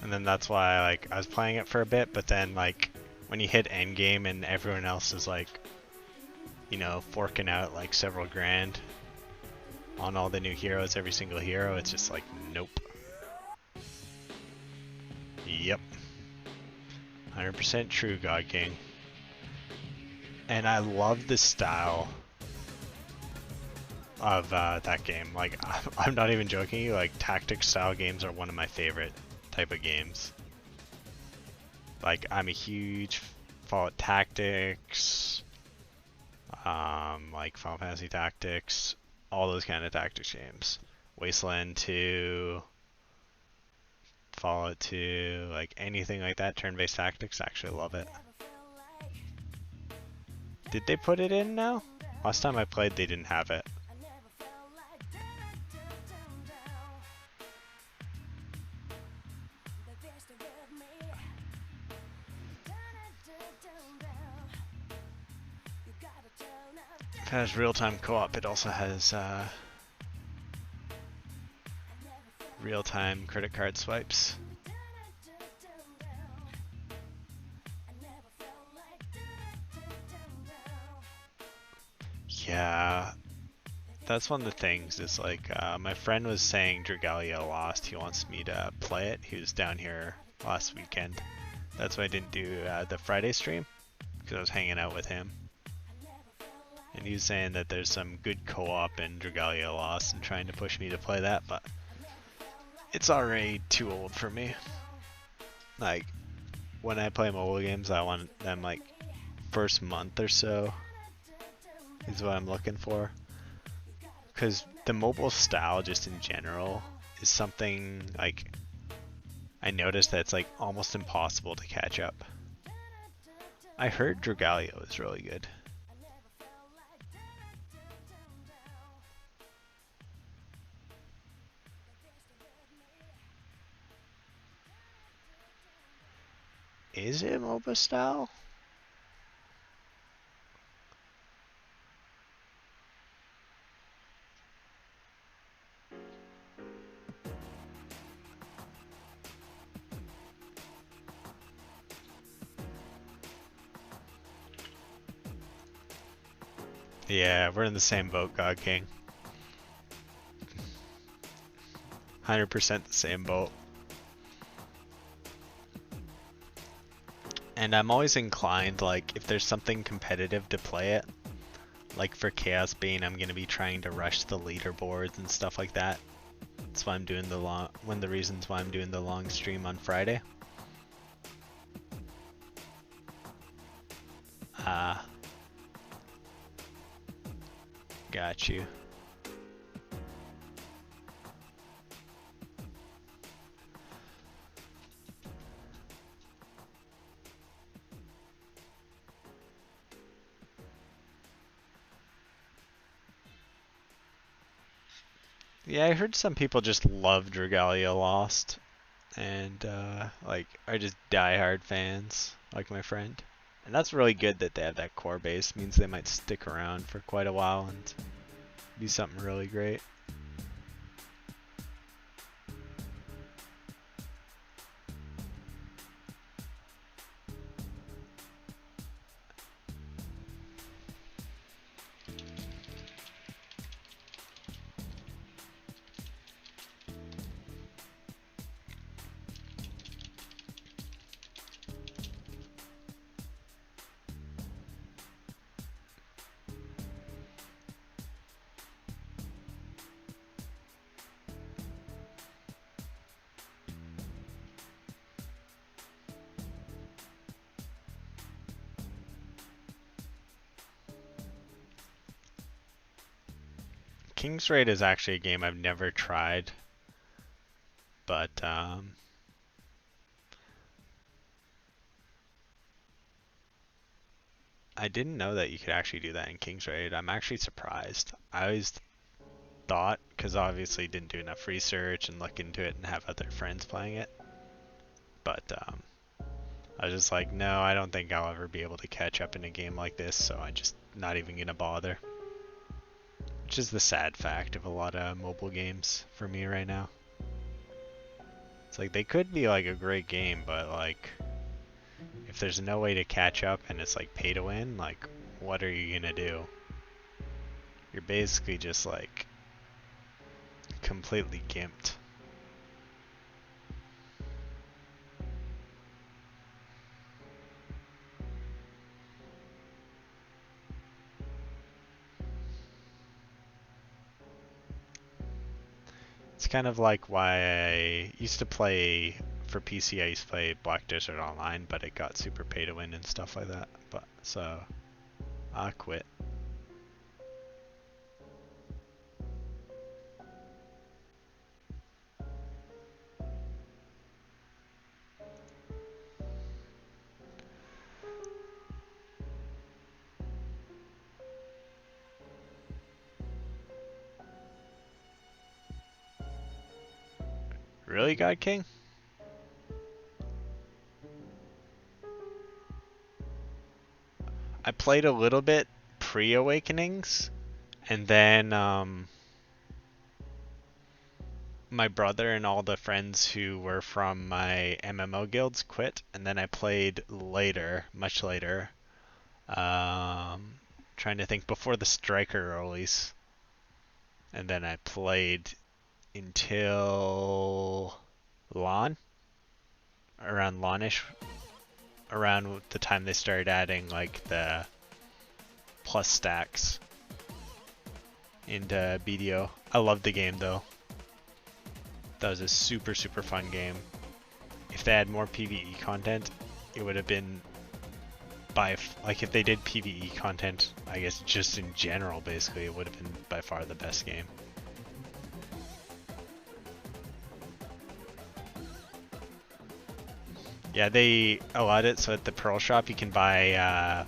And then that's why like I was playing it for a bit, but then like when you hit endgame and everyone else is like, you know, forking out like several grand on all the new heroes, every single hero, it's just like, nope. Yep. 100% true, God King. And I love the style of that game. Like, I'm not even joking you, like, tactic style games are one of my favorite type of games. Like, I'm a huge Fallout Tactics, like Final Fantasy Tactics, all those kind of tactics games. Wasteland 2, Fallout 2, like anything like that, turn-based tactics, I actually love it. Did they put it in now? Last time I played they didn't have it. It has real-time co-op, it also has real-time credit card swipes. Yeah, that's one of the things is like, my friend was saying Dragalia lost, he wants me to play it. He was down here last weekend. That's why I didn't do the Friday stream, because I was hanging out with him. And he was saying that there's some good co-op in Dragalia lost and trying to push me to play that, but it's already too old for me. Like, when I play mobile games, I want them like first month or so is what I'm looking for. Because the mobile style just in general is something like I noticed that's like almost impossible to catch up. I heard Dragalia was really good. Is it MOBA style? Yeah, we're in the same boat, God King. 100% the same boat. And I'm always inclined, like, if there's something competitive to play it, like for Chaos Bane, I'm gonna be trying to rush the leaderboards and stuff like that. That's why I'm doing one of the reasons why I'm doing the long stream on Friday. Got you. Yeah, I heard some people just love Dragalia Lost, and like are just diehard fans, like my friend. And that's really good that they have that core base. Means they might stick around for quite a while and do something really great. King's Raid is actually a game I've never tried, but I didn't know that you could actually do that in King's Raid. I'm actually surprised. I always thought, because obviously didn't do enough research and look into it and have other friends playing it. But I was just like, no, I don't think I'll ever be able to catch up in a game like this, so I'm just not even gonna bother. Which is the sad fact of a lot of mobile games for me right now. It's like they could be like a great game, but like if there's no way to catch up and it's like pay to win, like what are you gonna do? You're basically just like completely gimped. It's kind of like why I used to play, for PC I used to play Black Desert Online, but it got super pay to win and stuff like that. But so I quit. Really, God King? I played a little bit pre-Awakenings, and then my brother and all the friends who were from my MMO guilds quit, and then I played later, much later. Trying to think, before the Striker release. And then I played until Lawn, around Lawnish, around the time they started adding like the plus stacks into BDO. I loved the game though. That was a super fun game. If they had more PvE content, it would have been like if they did PvE content, I guess just in general basically, it would have been by far the best game. Yeah, they allowed it so at the Pearl Shop you can buy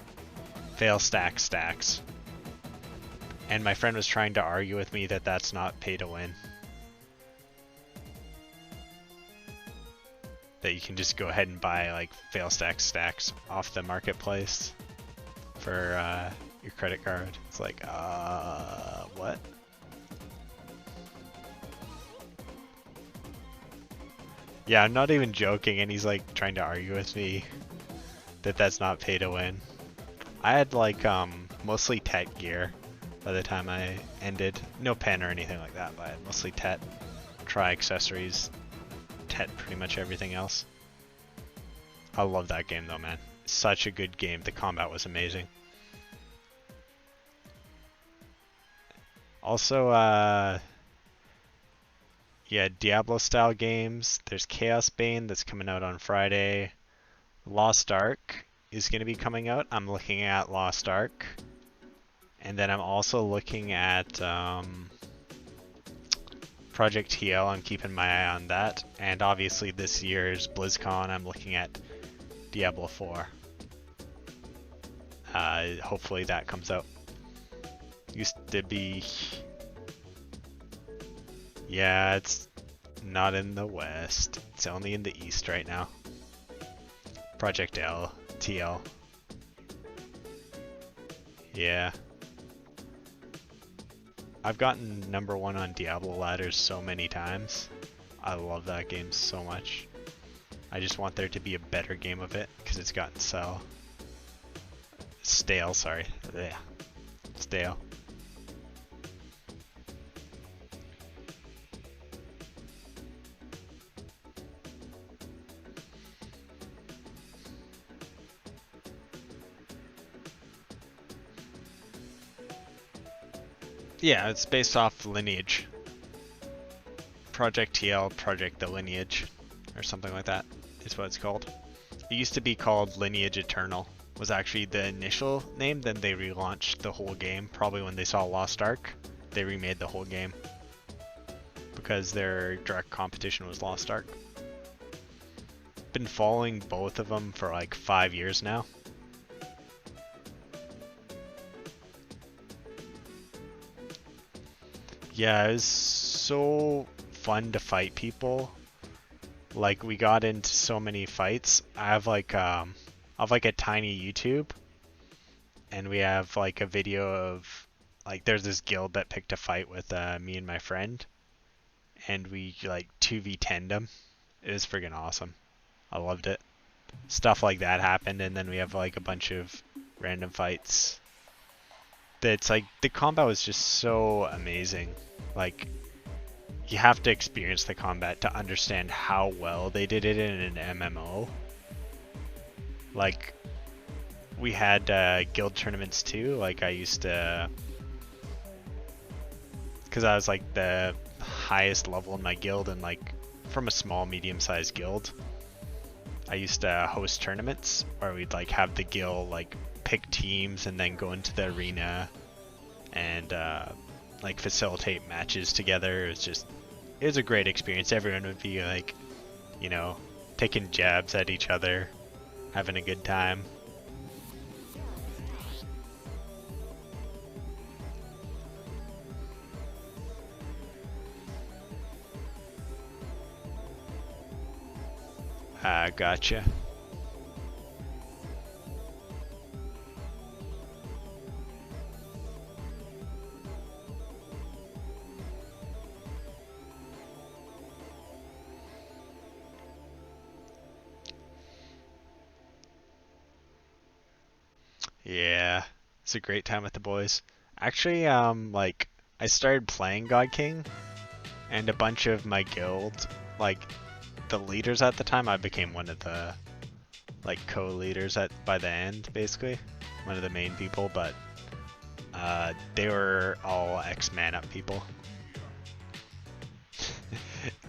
fail stacks. And my friend was trying to argue with me that that's not pay to win. That you can just go ahead and buy like fail stacks off the marketplace for your credit card. It's like, what? Yeah, I'm not even joking, and he's like trying to argue with me that that's not pay to win. I had like mostly Tet gear by the time I ended. No pen or anything like that, but I had mostly Tet, Tri accessories, Tet pretty much everything else. I love that game though, man. Such a good game. The combat was amazing. Also, yeah, Diablo style games. There's Chaos Bane that's coming out on Friday. Lost Ark is going to be coming out. I'm looking at Lost Ark. And then I'm also looking at Project TL. I'm keeping my eye on that. And obviously this year's BlizzCon, I'm looking at Diablo 4. Hopefully that comes out. Used to be... Yeah, it's not in the West. It's only in the East right now. Project TL. Yeah. I've gotten #1 on Diablo ladders so many times. I love that game so much. I just want there to be a better game of it because it's gotten stale, sorry. Yeah. Stale. Yeah, it's based off Lineage. Project TL, Project the Lineage, or something like that is what it's called. It used to be called Lineage Eternal, was actually the initial name, then they relaunched the whole game. Probably when they saw Lost Ark, they remade the whole game. Because their direct competition was Lost Ark. Been following both of them for like 5 years now. Yeah, it was so fun to fight people. Like we got into so many fights. I have like a tiny YouTube, and we have like a video of like there's this guild that picked a fight with me and my friend, and we like 2v10'd them. It was friggin' awesome. I loved it. Stuff like that happened, and then we have like a bunch of random fights. That's like the combat was just so amazing. Like you have to experience the combat to understand how well they did it in an MMO. Like we had guild tournaments too. Like I used to, because I was like the highest level in my guild, and like from a small medium-sized guild, I used to host tournaments where we'd like have the guild like pick teams and then go into the arena and like facilitate matches together. It was a great experience. Everyone would be like, you know, taking jabs at each other, having a good time. Gotcha. Yeah, it's a great time with the boys. Actually, like I started playing God King, and a bunch of my guild, like the leaders at the time, I became one of the like co-leaders by the end, basically, one of the main people. But they were all ex-Man Up people.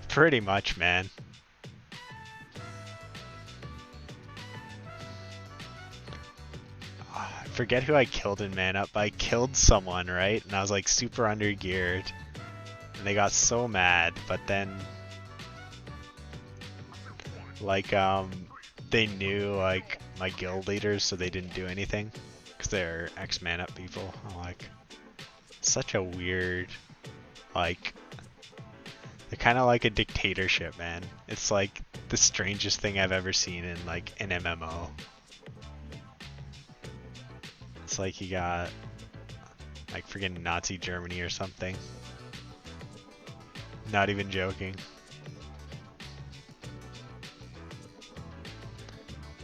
Pretty much, man. I forget who I killed in Man Up. I killed someone, right? And I was like super under-geared. And they got so mad, but then like they knew like my guild leaders, so they didn't do anything because they're ex-Man Up people. I'm like, such a weird, like, they're kind of like a dictatorship, man. It's like the strangest thing I've ever seen in like an MMO. It's like you got like freaking Nazi Germany or something. Not even joking.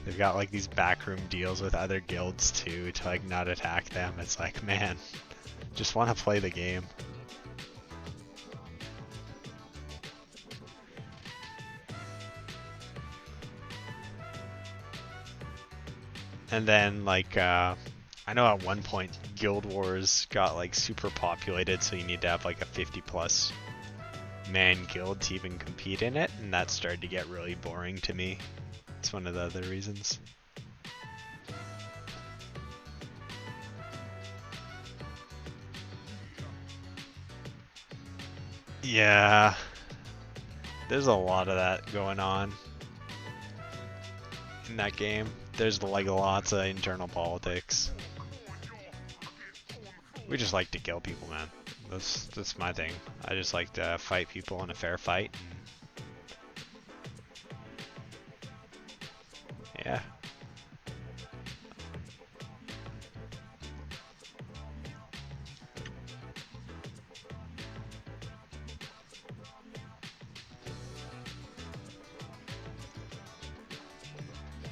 They've got like these backroom deals with other guilds too to like not attack them. It's like, man, just want to play the game. And then like I know at one point Guild Wars got like super populated, so you need to have like a 50+ man guild to even compete in it, and that started to get really boring to me. It's one of the other reasons. Yeah, there's a lot of that going on in that game. There's like lots of internal politics. We just like to kill people, man. That's my thing. I just like to fight people in a fair fight. Yeah.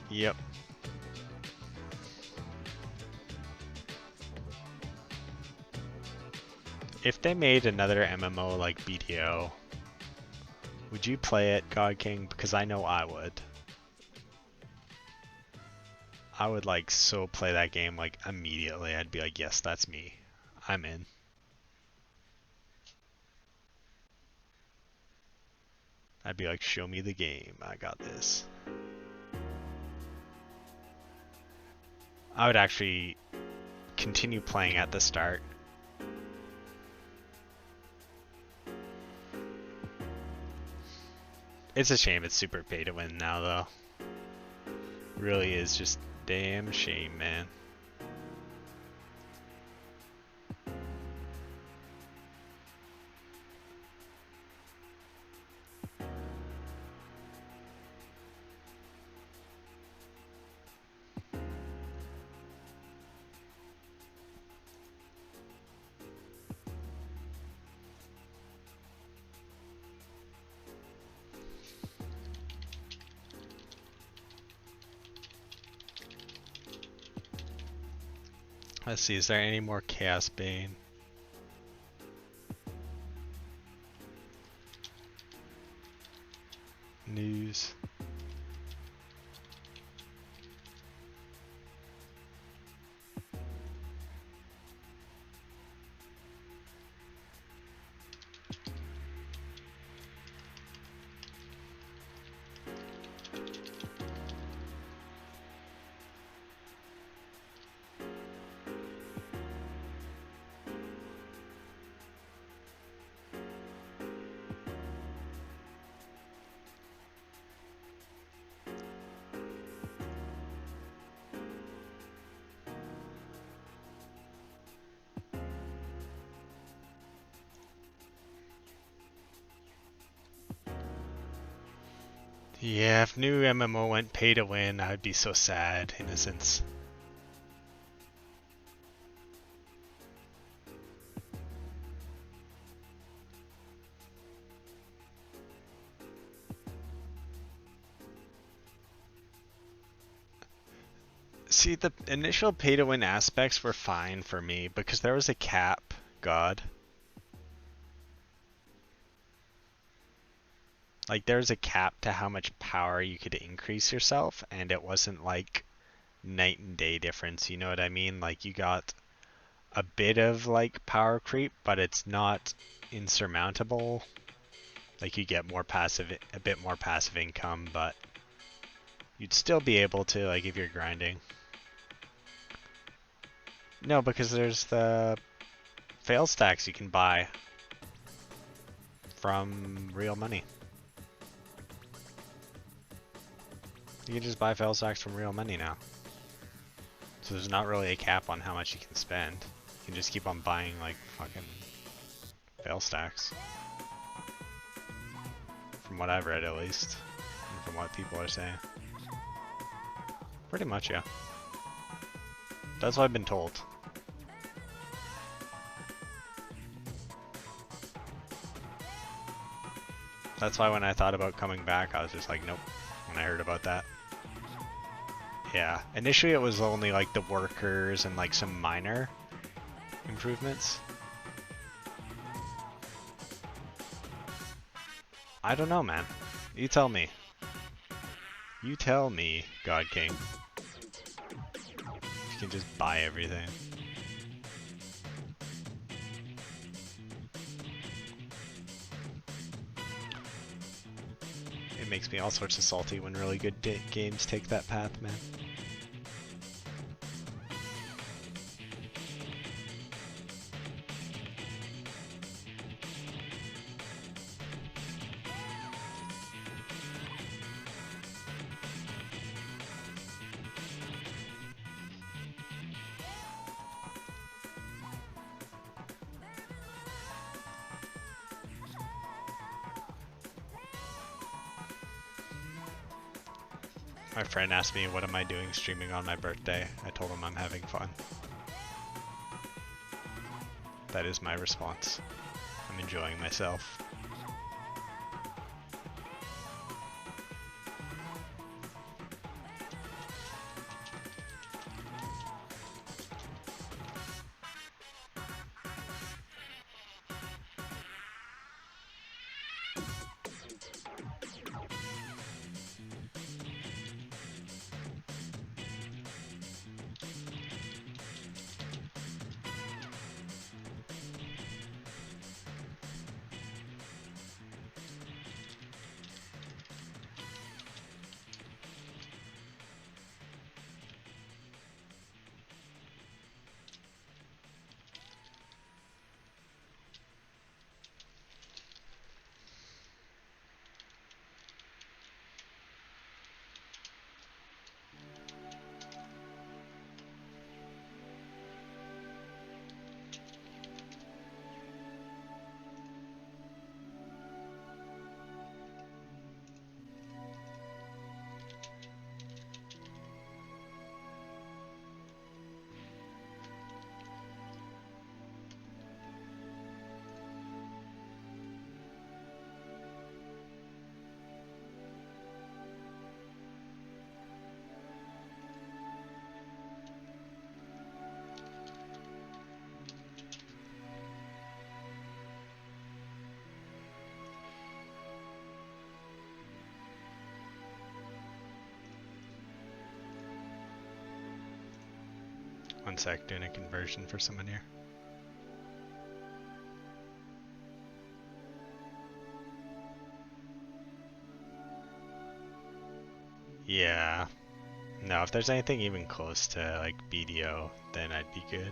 Yep. If they made another MMO like BDO, would you play it, God King? Because I know I would. I would like so play that game like immediately. I'd be like, yes, that's me. I'm in. I'd be like, show me the game. I got this. I would actually continue playing at the start. It's a shame it's super pay to win now, though. Really is just damn shame, man. Let's see, is there any more Chaos Bane? News. Yeah, if new MMO went pay to win, I'd be so sad, in a sense. See, the initial pay to win aspects were fine for me because there was a cap, God. Like, there's a cap to how much power you could increase yourself, and it wasn't like night and day difference, you know what I mean? Like, you got a bit of like power creep, but it's not insurmountable. Like, you get more passive, a bit more passive income, but you'd still be able to, like, if you're grinding. No, because there's the fail stacks you can buy from real money. You can just buy fail stacks from real money now. So there's not really a cap on how much you can spend. You can just keep on buying like fucking fail stacks. From what I've read at least. And from what people are saying. Pretty much, yeah. That's what I've been told. That's why when I thought about coming back, I was just like, nope, when I heard about that. Yeah, initially it was only like the workers and like some minor improvements. I don't know, man. You tell me. You tell me, God King. You can just buy everything. It makes me all sorts of salty when really good games take that path, man. My friend asked me, what am I doing streaming on my birthday? I told him I'm having fun. That is my response. I'm enjoying myself. 1 sec, doing a conversion for someone here. Yeah. No, if there's anything even close to like BDO, then I'd be good.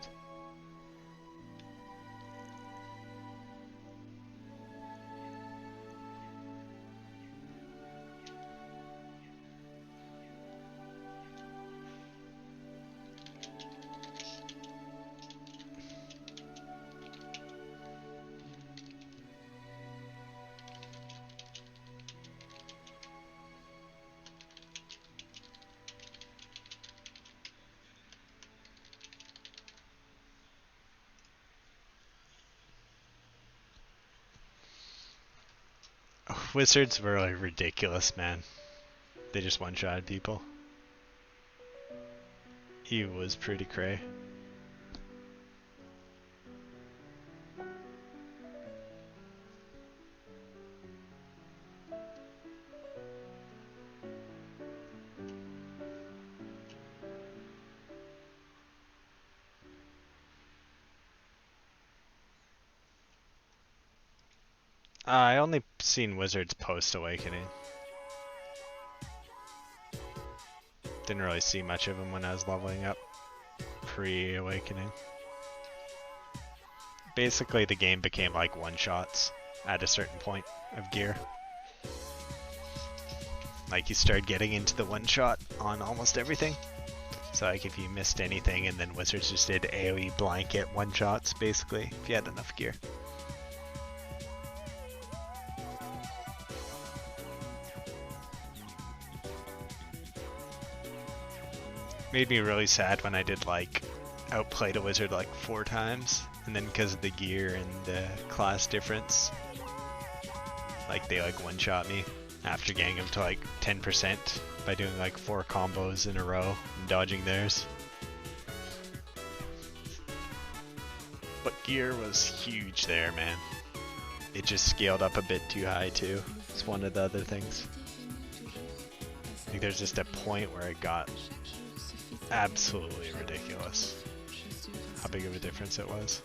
Wizards were like ridiculous, man. They just one-shotted people. He was pretty cray. I only seen Wizards post-Awakening. Didn't really see much of him when I was leveling up pre-Awakening. Basically the game became like one-shots at a certain point of gear. Like you started getting into the one-shot on almost everything. So like if you missed anything, and then Wizards just did AoE blanket one-shots basically, if you had enough gear. Made me really sad when I did like outplayed a wizard like 4 times, and then because of the gear and the class difference, like they like one-shot me after getting them to like 10% by doing like 4 combos in a row and dodging theirs. But gear was huge there, man. It just scaled up a bit too high too. It's one of the other things. I think there's just a point where it got absolutely ridiculous how big of a difference it was.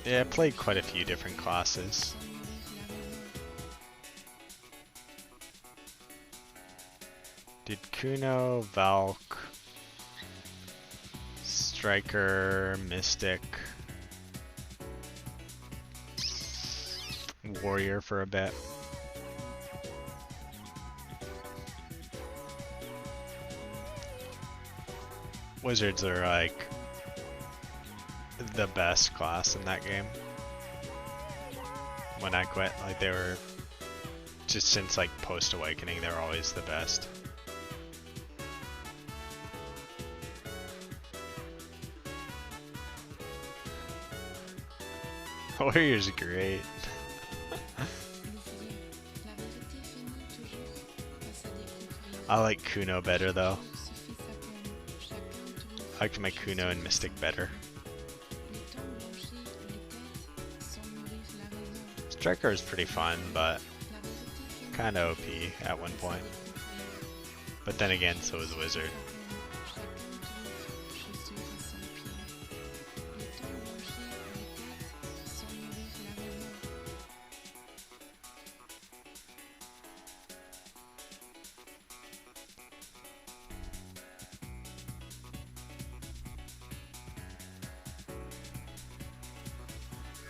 Yeah, I played quite a few different classes. Did Kuno, Valk, Striker, Mystic, Warrior for a bit. Wizards are like the best class in that game. When I quit, like they were just since like post-Awakening, they were always the best. Warrior's great. I like Kuno better though. I like my Kuno and Mystic better. Striker is pretty fun, but kind of OP at one point. But then again, so is Wizard.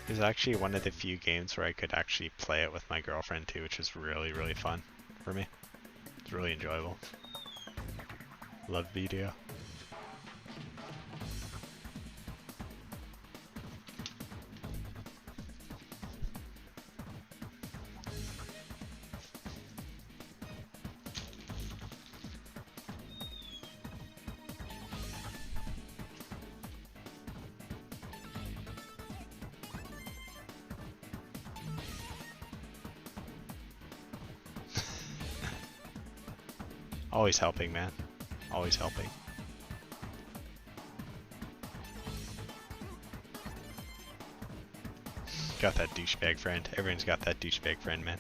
It was actually one of the few games where I could actually play it with my girlfriend too, which was really, really fun for me. It's really enjoyable. Love video. Always helping, man. Always helping. Got that douchebag friend. Everyone's got that douchebag friend, man.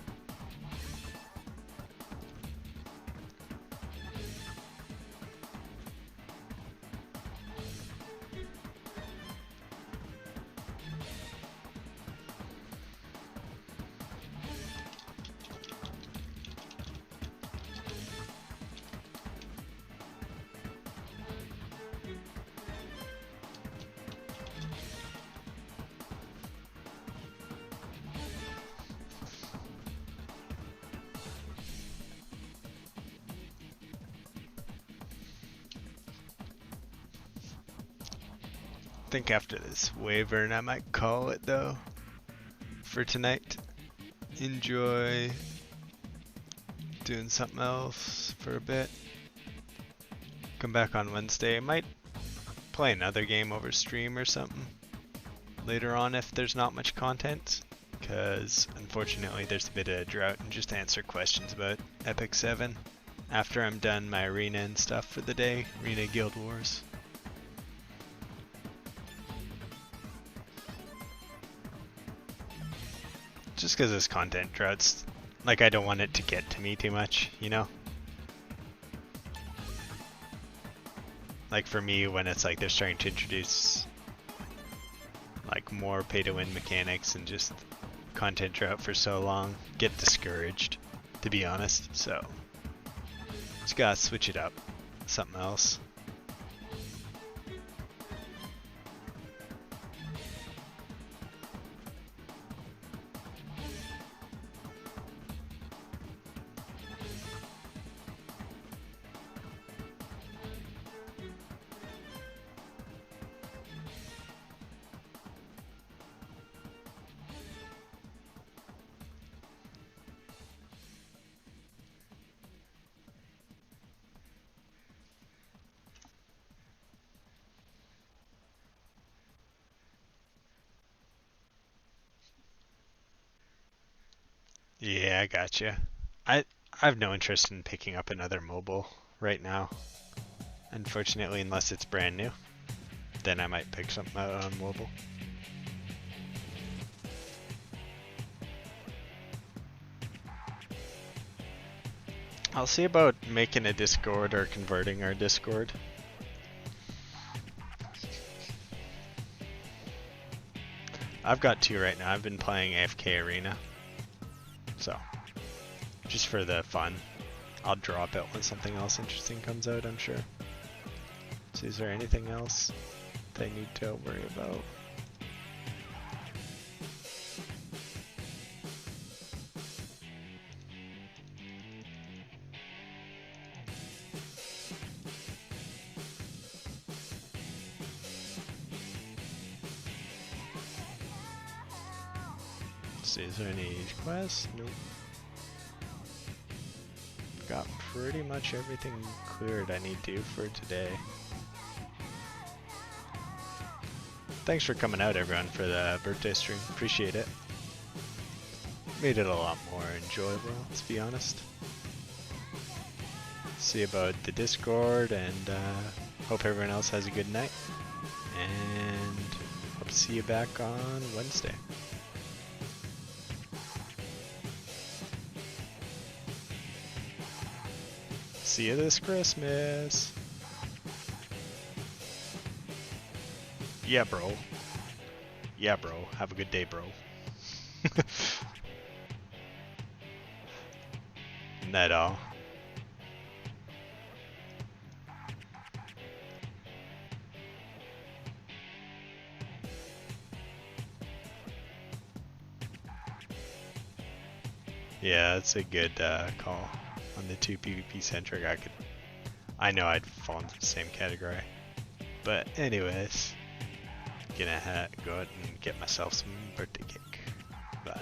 I think after this Wyvern I might call it though for tonight. Enjoy doing something else for a bit. Come back on Wednesday. I might play another game over stream or something later on if there's not much content, because unfortunately there's a bit of a drought, and just answer questions about Epic 7 after I'm done my arena and stuff for the day. Arena Guild Wars. Just because this content drought's, like, I don't want it to get to me too much, you know? Like for me, when it's like they're starting to introduce like more pay-to-win mechanics and just content drought for so long, get discouraged, to be honest. So just gotta switch it up, something else. Yeah, I gotcha. I have no interest in picking up another mobile right now. Unfortunately, unless it's brand new. Then I might pick something out on mobile. I'll see about making a Discord or converting our Discord. I've got two right now. I've been playing AFK Arena. So, just for the fun. I'll drop it when something else interesting comes out, I'm sure. So is there anything else they need to worry about? See, is there any quests? Nope. Got pretty much everything cleared I need to for today. Thanks for coming out, everyone, for the birthday stream. Appreciate it. Made it a lot more enjoyable, let's be honest. See about the Discord, and hope everyone else has a good night. And hope to see you back on Wednesday. See you this Christmas. Yeah, bro. Yeah, bro. Have a good day, bro. Isn't that all? Yeah, that's a good call on the 2 PvP centric. I know I'd fall into the same category. But anyways, gonna go out and get myself some birthday cake. Bye.